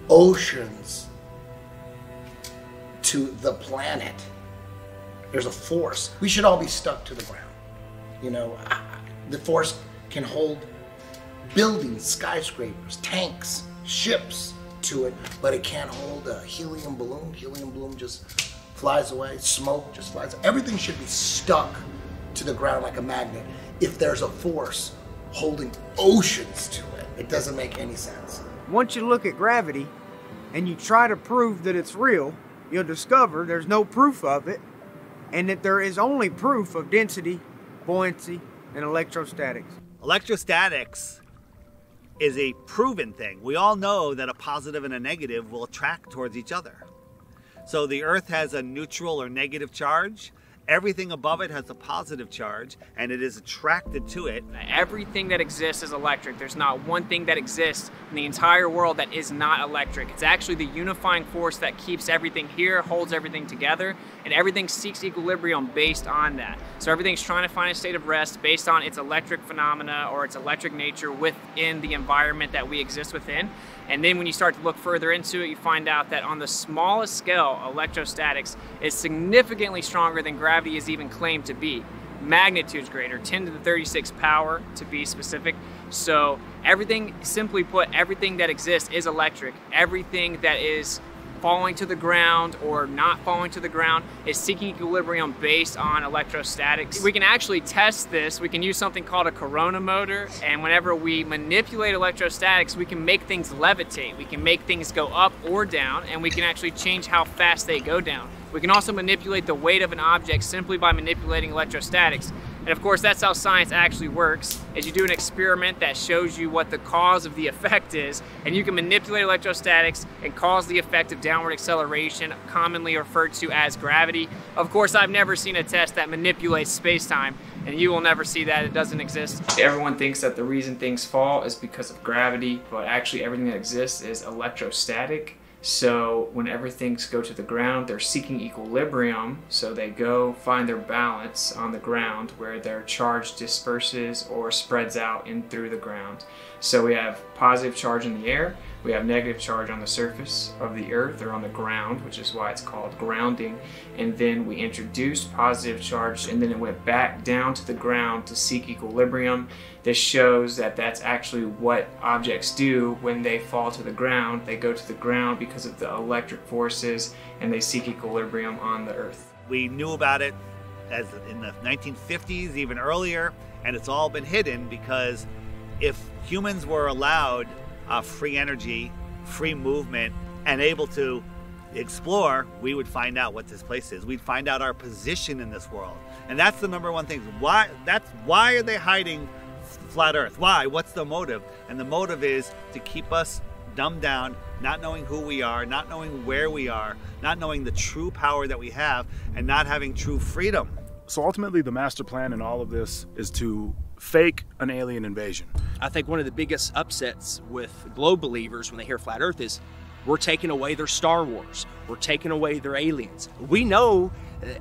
Speaker 11: oceans to the planet, there's a force. We should all be stuck to the ground. You know, the force can hold buildings, skyscrapers, tanks, ships to it, but it can't hold a helium balloon. Helium balloon just flies away, smoke just flies. Everything should be stuck to the ground like a magnet. If there's a force holding oceans to it, it doesn't make any sense.
Speaker 28: Once you look at gravity and you try to prove that it's real, you'll discover there's no proof of it, and that there is only proof of density, buoyancy, and electrostatics.
Speaker 8: Electrostatics is a proven thing. We all know that a positive and a negative will attract towards each other. So the Earth has a neutral or negative charge. Everything above it has a positive charge, and it is attracted to it.
Speaker 10: Everything that exists is electric. There's not one thing that exists in the entire world that is not electric. It's actually the unifying force that keeps everything here, holds everything together, and everything seeks equilibrium based on that. So everything's trying to find a state of rest based on its electric phenomena or its electric nature within the environment that we exist within. And then when you start to look further into it, you find out that on the smallest scale, electrostatics is significantly stronger than gravity is even claimed to be. Magnitudes greater, 10 to the 36 power to be specific. So everything, simply put, everything that exists is electric. Everything that is falling to the ground or not falling to the ground is seeking equilibrium based on electrostatics. We can actually test this. We can use something called a corona motor, and whenever we manipulate electrostatics, we can make things levitate. We can make things go up or down, and we can actually change how fast they go down. We can also manipulate the weight of an object simply by manipulating electrostatics. And of course, that's how science actually works, is you do an experiment that shows you what the cause of the effect is, and you can manipulate electrostatics and cause the effect of downward acceleration, commonly referred to as gravity. Of course, I've never seen a test that manipulates space-time, and you will never see that. It doesn't exist. Everyone thinks that the reason things fall is because of gravity, but actually everything that exists is electrostatic. So whenever things go to the ground, they're seeking equilibrium, so they go find their balance on the ground where their charge disperses or spreads out in through the ground. So we have positive charge in the air, We have negative charge on the surface of the earth or on the ground, which is why it's called grounding. And then we introduced positive charge, and then it went back down to the ground to seek equilibrium. This shows that that's actually what objects do when they fall to the ground. They go to the ground because of the electric forces, and they seek equilibrium on the earth.
Speaker 8: We knew about it as in the 1950s, even earlier, and it's all been hidden because if humans were allowed free energy, free movement, and able to explore, we would find out what this place is. We'd find out our position in this world. And that's the number one thing. Why are they hiding flat Earth? Why? What's the motive? And the motive is to keep us dumbed down, not knowing who we are, not knowing where we are, not knowing the true power that we have, and not having true freedom.
Speaker 4: So ultimately, the master plan in all of this is to fake an alien invasion.
Speaker 7: I think one of the biggest upsets with globe believers when they hear flat Earth is we're taking away their Star Wars. We're taking away their aliens. We know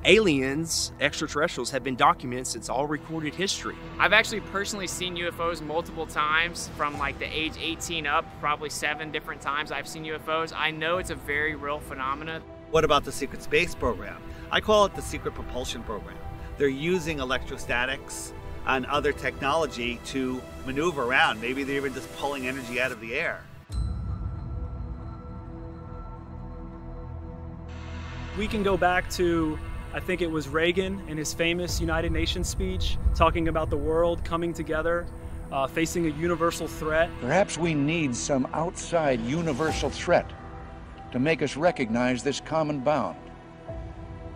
Speaker 7: aliens, extraterrestrials, have been documented since all recorded history.
Speaker 10: I've actually personally seen UFOs multiple times from like the age 18 up, probably 7 different times I've seen UFOs. I know it's a very real phenomenon.
Speaker 8: What about the secret space program? I call it the secret propulsion program. They're using electrostatics and other technology to maneuver around. Maybe they're even just pulling energy out of the air.
Speaker 9: We can go back to, I think it was Reagan in his famous United Nations speech, talking about the world coming together, facing a universal threat.
Speaker 14: Perhaps we need some outside universal threat to make us recognize this common bound.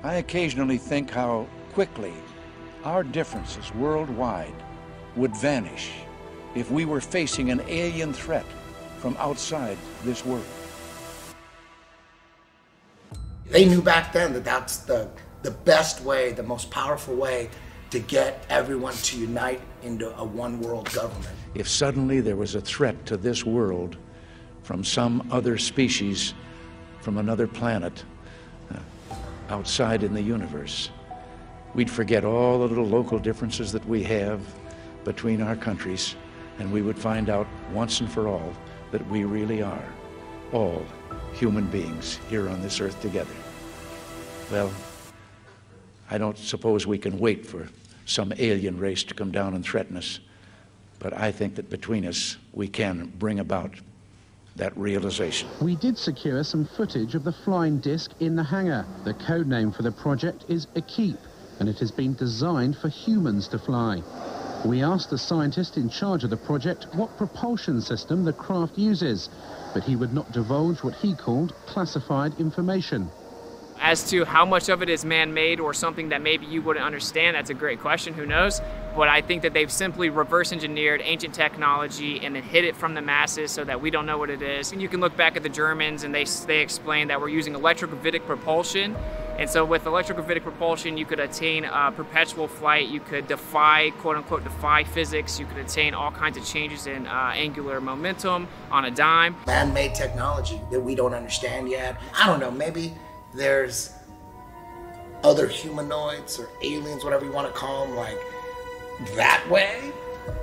Speaker 14: I occasionally think how quickly our differences worldwide would vanish if we were facing an alien threat from outside this world.
Speaker 11: They knew back then that that's the best way, the most powerful way to get everyone to unite into a one world government.
Speaker 14: If suddenly there was a threat to this world from some other species, from another planet, outside in the universe, we'd forget all the little local differences that we have between our countries, and we would find out once and for all that we really are all human beings here on this earth together. Well, I don't suppose we can wait for some alien race to come down and threaten us, but I think that between us we can bring about that realization.
Speaker 15: We did secure some footage of the flying disc in the hangar. The code name for the project is Keep, and it has been designed for humans to fly. We asked the scientist in charge of the project what propulsion system the craft uses, but he would not divulge what he called classified information.
Speaker 10: As to how much of it is man-made or something that maybe you wouldn't understand, that's a great question, who knows? But I think that they've simply reverse engineered ancient technology and then hid it from the masses so that we don't know what it is. And you can look back at the Germans and they explain that we're using electrogravitic propulsion. And so with electrogravitic propulsion, you could attain perpetual flight, you could defy, quote unquote, defy physics, you could attain all kinds of changes in angular momentum on a dime.
Speaker 11: Man-made technology that we don't understand yet. I don't know, maybe there's other humanoids or aliens, whatever you want to call them, like that way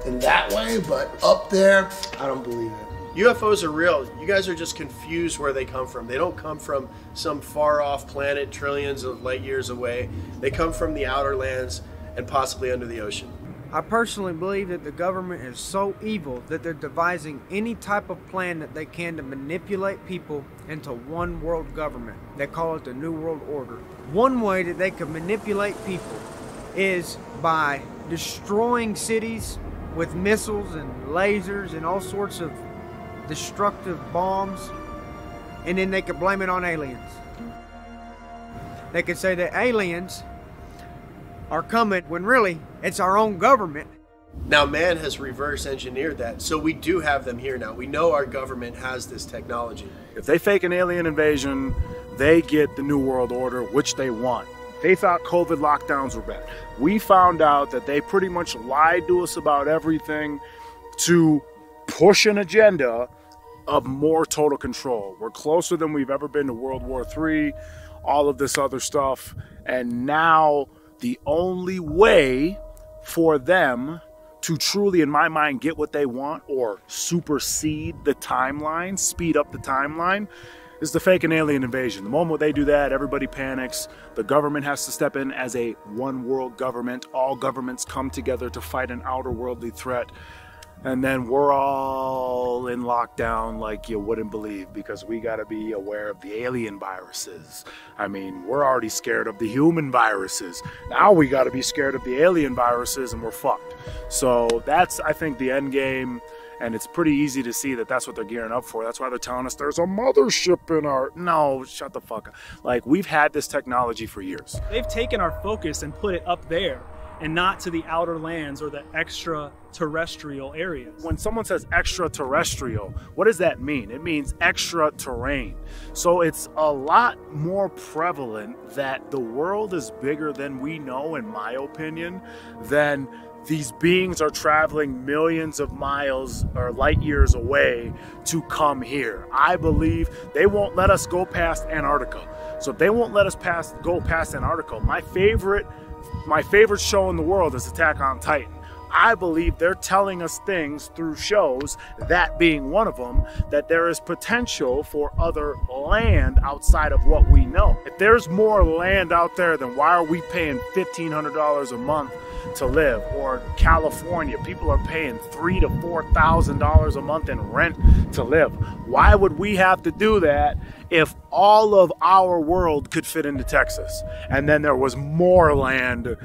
Speaker 11: and that way, but up there, I don't believe it.
Speaker 16: UFOs are real. You guys are just confused where they come from. They don't come from some far-off planet trillions of light years away. They come from the outer lands and possibly under the ocean.
Speaker 28: I personally believe that the government is so evil that they're devising any type of plan that they can to manipulate people into one world government. They call it the New World Order. One way that they can manipulate people is by destroying cities with missiles and lasers and all sorts of destructive bombs, and then they could blame it on aliens. They could say that aliens are coming when really it's our own government.
Speaker 16: Now man has reverse engineered that, so we do have them here now. We know our government has this technology.
Speaker 4: If they fake an alien invasion, they get the New World Order, which they want. They thought COVID lockdowns were bad. We found out that they pretty much lied to us about everything to push an agenda of more total control. We're closer than we've ever been to World War III, all of this other stuff, and now the only way for them to truly, in my mind, get what they want or supersede the timeline, speed up the timeline, is the fake and alien invasion. The moment they do that, everybody panics. The government has to step in as a one world government. All governments come together to fight an outer worldly threat. And then we're all in lockdown like you wouldn't believe, because we got to be aware of the alien viruses. I mean, we're already scared of the human viruses. Now we got to be scared of the alien viruses, and we're fucked. So that's, I think, the end game. And it's pretty easy to see that that's what they're gearing up for. That's why they're telling us there's a mothership in our... No, shut the fuck up. Like, we've had this technology for years.
Speaker 9: They've taken our focus and put it up there and not to the outer lands or the extraterrestrial areas.
Speaker 4: When someone says extraterrestrial, what does that mean? It means extra terrain. So it's a lot more prevalent that the world is bigger than we know, in my opinion, than these beings are traveling millions of miles or light years away to come here. I believe they won't let us go past Antarctica. So if they won't let us go past Antarctica, my favorite show in the world is Attack on Titan. I believe they're telling us things through shows, that being one of them, that there is potential for other land outside of what we know. If there's more land out there, then why are we paying $1,500 a month to live? Or California, people are paying $3,000 to $4,000 a month in rent to live. Why would we have to do that if all of our world could fit into Texas and then there was more land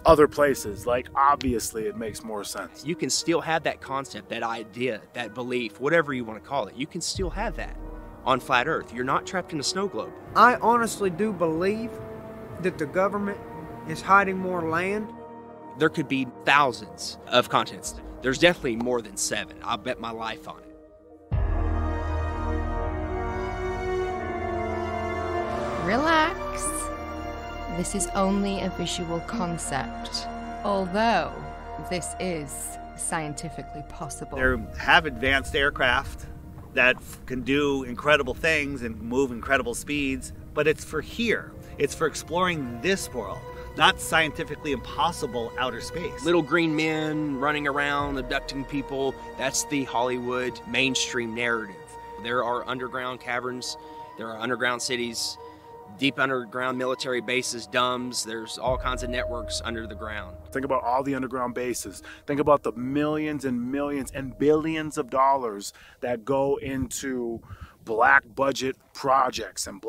Speaker 4: other places? Like, obviously it makes more sense.
Speaker 7: You can still have that concept, that idea, that belief, whatever you want to call it. You can still have that on flat Earth. You're not trapped in a snow globe.
Speaker 28: I honestly do believe that the government is hiding more land.
Speaker 7: There could be thousands of continents. There's definitely more than 7. I'll bet my life on it.
Speaker 3: Relax. This is only a visual concept, although this is scientifically possible.
Speaker 8: They have advanced aircraft that can do incredible things and move incredible speeds, but it's for here. It's for exploring this world, not scientifically impossible outer space.
Speaker 7: Little green men running around, abducting people, that's the Hollywood mainstream narrative. There are underground caverns, there are underground cities, deep underground military bases, DUMBs, there's all kinds of networks under the ground.
Speaker 4: Think about all the underground bases. Think about the millions and millions and billions of dollars that go into black budget projects and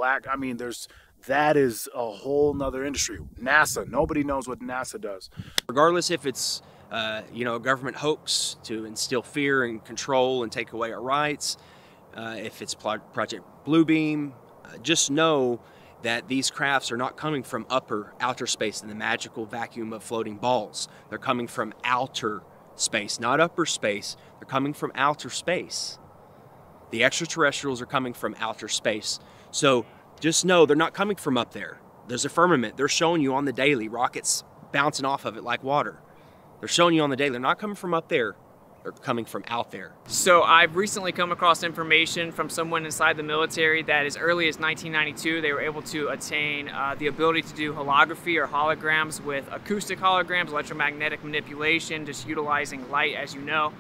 Speaker 4: that is a whole nother industry. NASA, nobody knows what NASA does.
Speaker 7: Regardless if it's a government hoax to instill fear and control and take away our rights, if it's Project Bluebeam, just know that these crafts are not coming from outer space in the magical vacuum of floating balls. They're coming from outer space, not upper space. They're coming from outer space. The extraterrestrials are coming from outer space. So just know they're not coming from up there. There's a firmament. They're showing you on the daily, rockets bouncing off of it like water. They're showing you on the daily. They're not coming from up there. They're coming from out there.
Speaker 10: So I've recently come across information from someone inside the military that as early as 1992, they were able to attain the ability to do holography or holograms with acoustic holograms, electromagnetic manipulation, just utilizing light, as you know,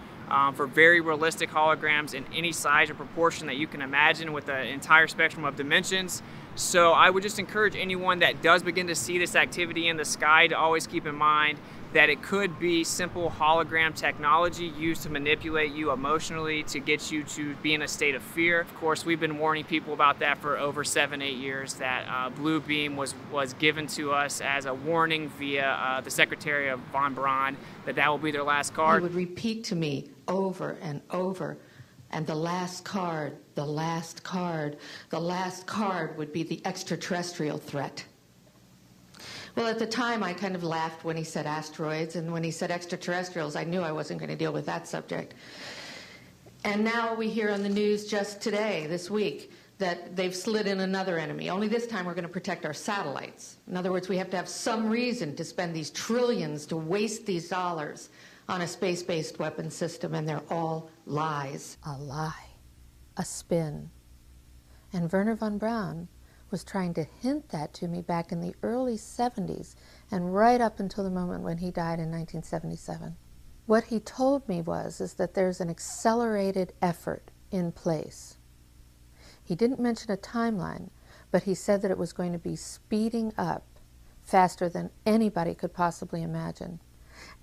Speaker 10: for very realistic holograms in any size or proportion that you can imagine with the entire spectrum of dimensions. So I would just encourage anyone that does begin to see this activity in the sky to always keep in mind that it could be simple hologram technology used to manipulate you emotionally to get you to be in a state of fear. Of course, we've been warning people about that for over 7-8 years, that Blue Beam was given to us as a warning via the Secretary of Von Braun, that will be their last card.
Speaker 6: He would repeat to me over and over, and the last card, the last card, the last card would be the extraterrestrial threat. Well, at the time, I kind of laughed when he said asteroids, and when he said extraterrestrials, I knew I wasn't going to deal with that subject. And now we hear on the news just today, this week, that they've slid in another enemy. Only this time we're going to protect our satellites. In other words, we have to have some reason to spend these trillions, to waste these dollars on a space-based weapon system, and they're all lies.
Speaker 17: A lie. A spin. And Wernher von Braun was trying to hint that to me back in the early 70s and right up until the moment when he died in 1977. What he told me is that there's an accelerated effort in place. He didn't mention a timeline, but he said that it was going to be speeding up faster than anybody could possibly imagine,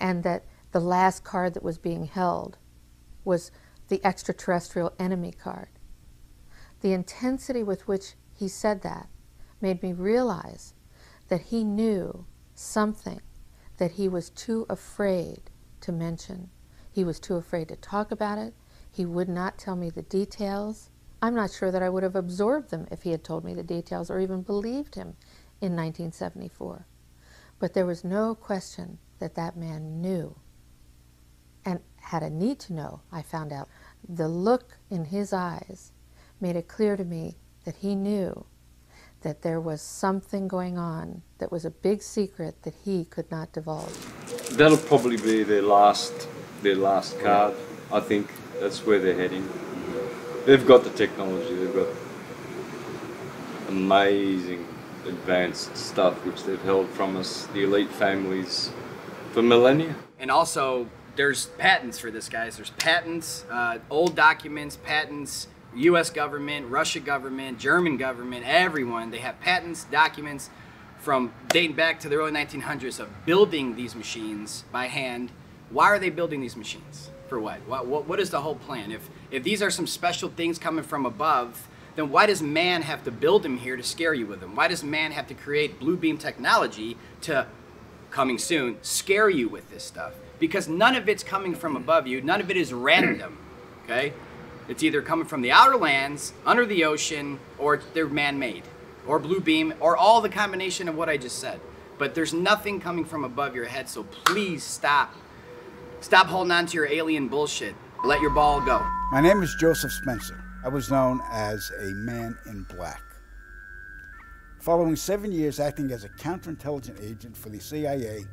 Speaker 17: and that the last card that was being held was the extraterrestrial enemy card. The intensity with which he said that made me realize that he knew something that he was too afraid to mention. He was too afraid to talk about it. He would not tell me the details. I'm not sure that I would have absorbed them if he had told me the details or even believed him in 1974. But there was no question that that man knew and had a need to know, I found out. The look in his eyes made it clear to me that he knew that there was something going on that was a big secret that he could not divulge.
Speaker 2: That'll probably be their last card. I think that's where they're heading. They've got the technology, they've got amazing advanced stuff which they've held from us, the elite families, for millennia.
Speaker 18: And also, there's patents for this, guys. There's patents, old documents, patents, US government, Russia government, German government, everyone. They have patents, documents from dating back to the early 1900s of building these machines by hand. Why are they building these machines? For what? What is the whole plan? If these are some special things coming from above, then why does man have to build them here to scare you with them? Why does man have to create blue beam technology to, coming soon, scare you with this stuff? Because none of it's coming from above you. None of it is random, okay? It's either coming from the outer lands, under the ocean, or they're man-made, or blue beam, or all the combination of what I just said. But there's nothing coming from above your head, so please stop. Stop holding on to your alien bullshit. Let your ball go.
Speaker 19: My name is Joseph Spencer. I was known as a man in black. Following 7 years acting as a counterintelligence agent for the CIA,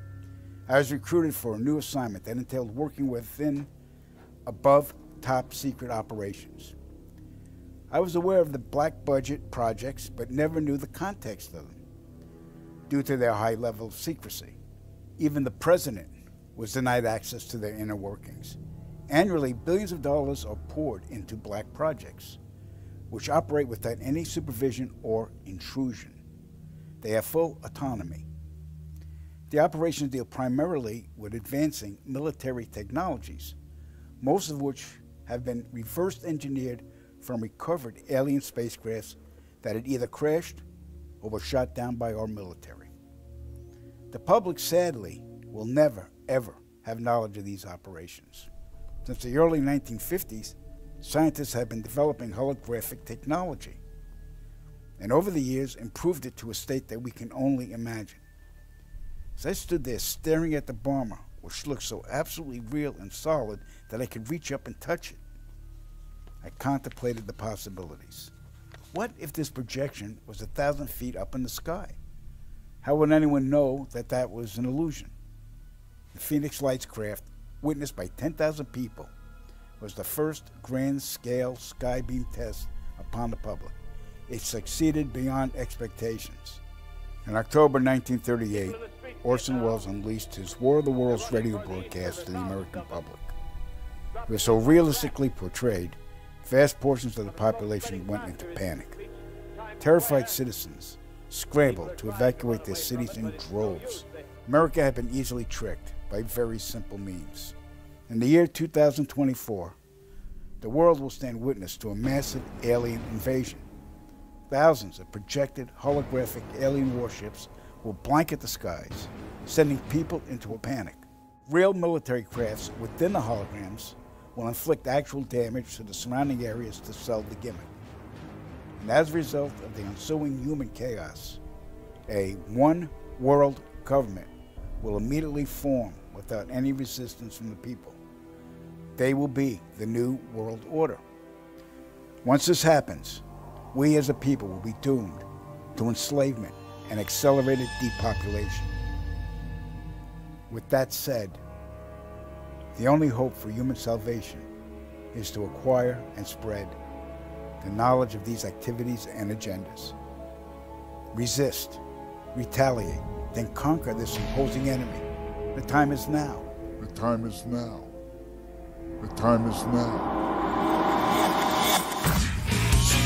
Speaker 19: I was recruited for a new assignment that entailed working within above top secret operations. I was aware of the black budget projects, but never knew the context of them due to their high level of secrecy. Even the president was denied access to their inner workings. Annually, billions of dollars are poured into black projects, which operate without any supervision or intrusion. They have full autonomy. The operations deal primarily with advancing military technologies, most of which have been reverse engineered from recovered alien spacecrafts that had either crashed or were shot down by our military. The public, sadly, will never, ever have knowledge of these operations. Since the early 1950s, scientists have been developing holographic technology, and over the years improved it to a state that we can only imagine. As I stood there staring at the bomber, which looked so absolutely real and solid that I could reach up and touch it, I contemplated the possibilities. What if this projection was 1,000 feet up in the sky? How would anyone know that that was an illusion? The Phoenix Lights craft, witnessed by 10,000 people, was the first grand-scale skybeam test upon the public. It succeeded beyond expectations. In October 1938, Orson Welles unleashed his War of the Worlds radio broadcast to the American public. It was so realistically portrayed, vast portions of the population went into panic. Terrified citizens scrambled to evacuate their cities in droves. America had been easily tricked by very simple means. In the year 2024, the world will stand witness to a massive alien invasion. Thousands of projected holographic alien warships will blanket the skies, sending people into a panic. Real military crafts within the holograms will inflict actual damage to the surrounding areas to sell the gimmick. And as a result of the ensuing human chaos, a one-world government will immediately form without any resistance from the people. They will be the new world order. Once this happens, we as a people will be doomed to enslavement and accelerated depopulation. With that said, the only hope for human salvation is to acquire and spread the knowledge of these activities and agendas. Resist, retaliate, then conquer this imposing enemy. The time is now.
Speaker 21: The time is now. The time is now.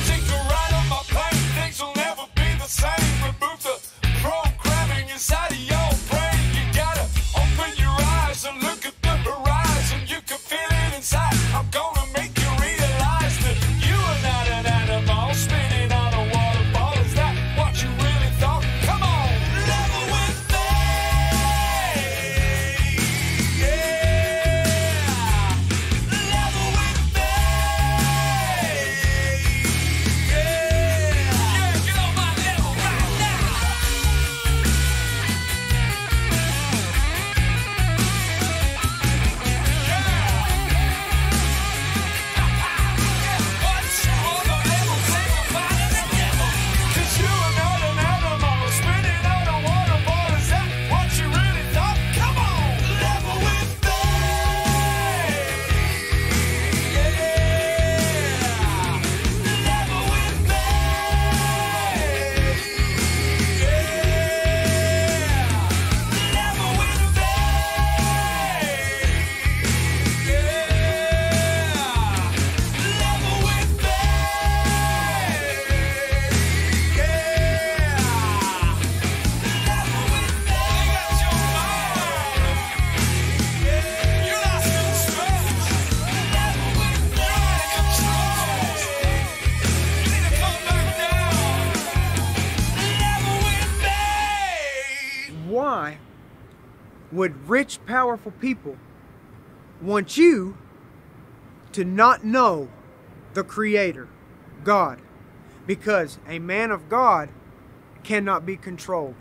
Speaker 1: Take a ride on my plane, things will never be the same. Remove the programming inside of your brain. You gotta open your eyes and look at the horizon. You can feel it inside. I'm gonna make you realize that you are not an animal spinning on a waterfall. Is that what you really thought? Come on, level with me. Yeah, level with me.
Speaker 28: Why would rich, powerful people want you to not know the Creator, God? Because a man of God cannot be controlled.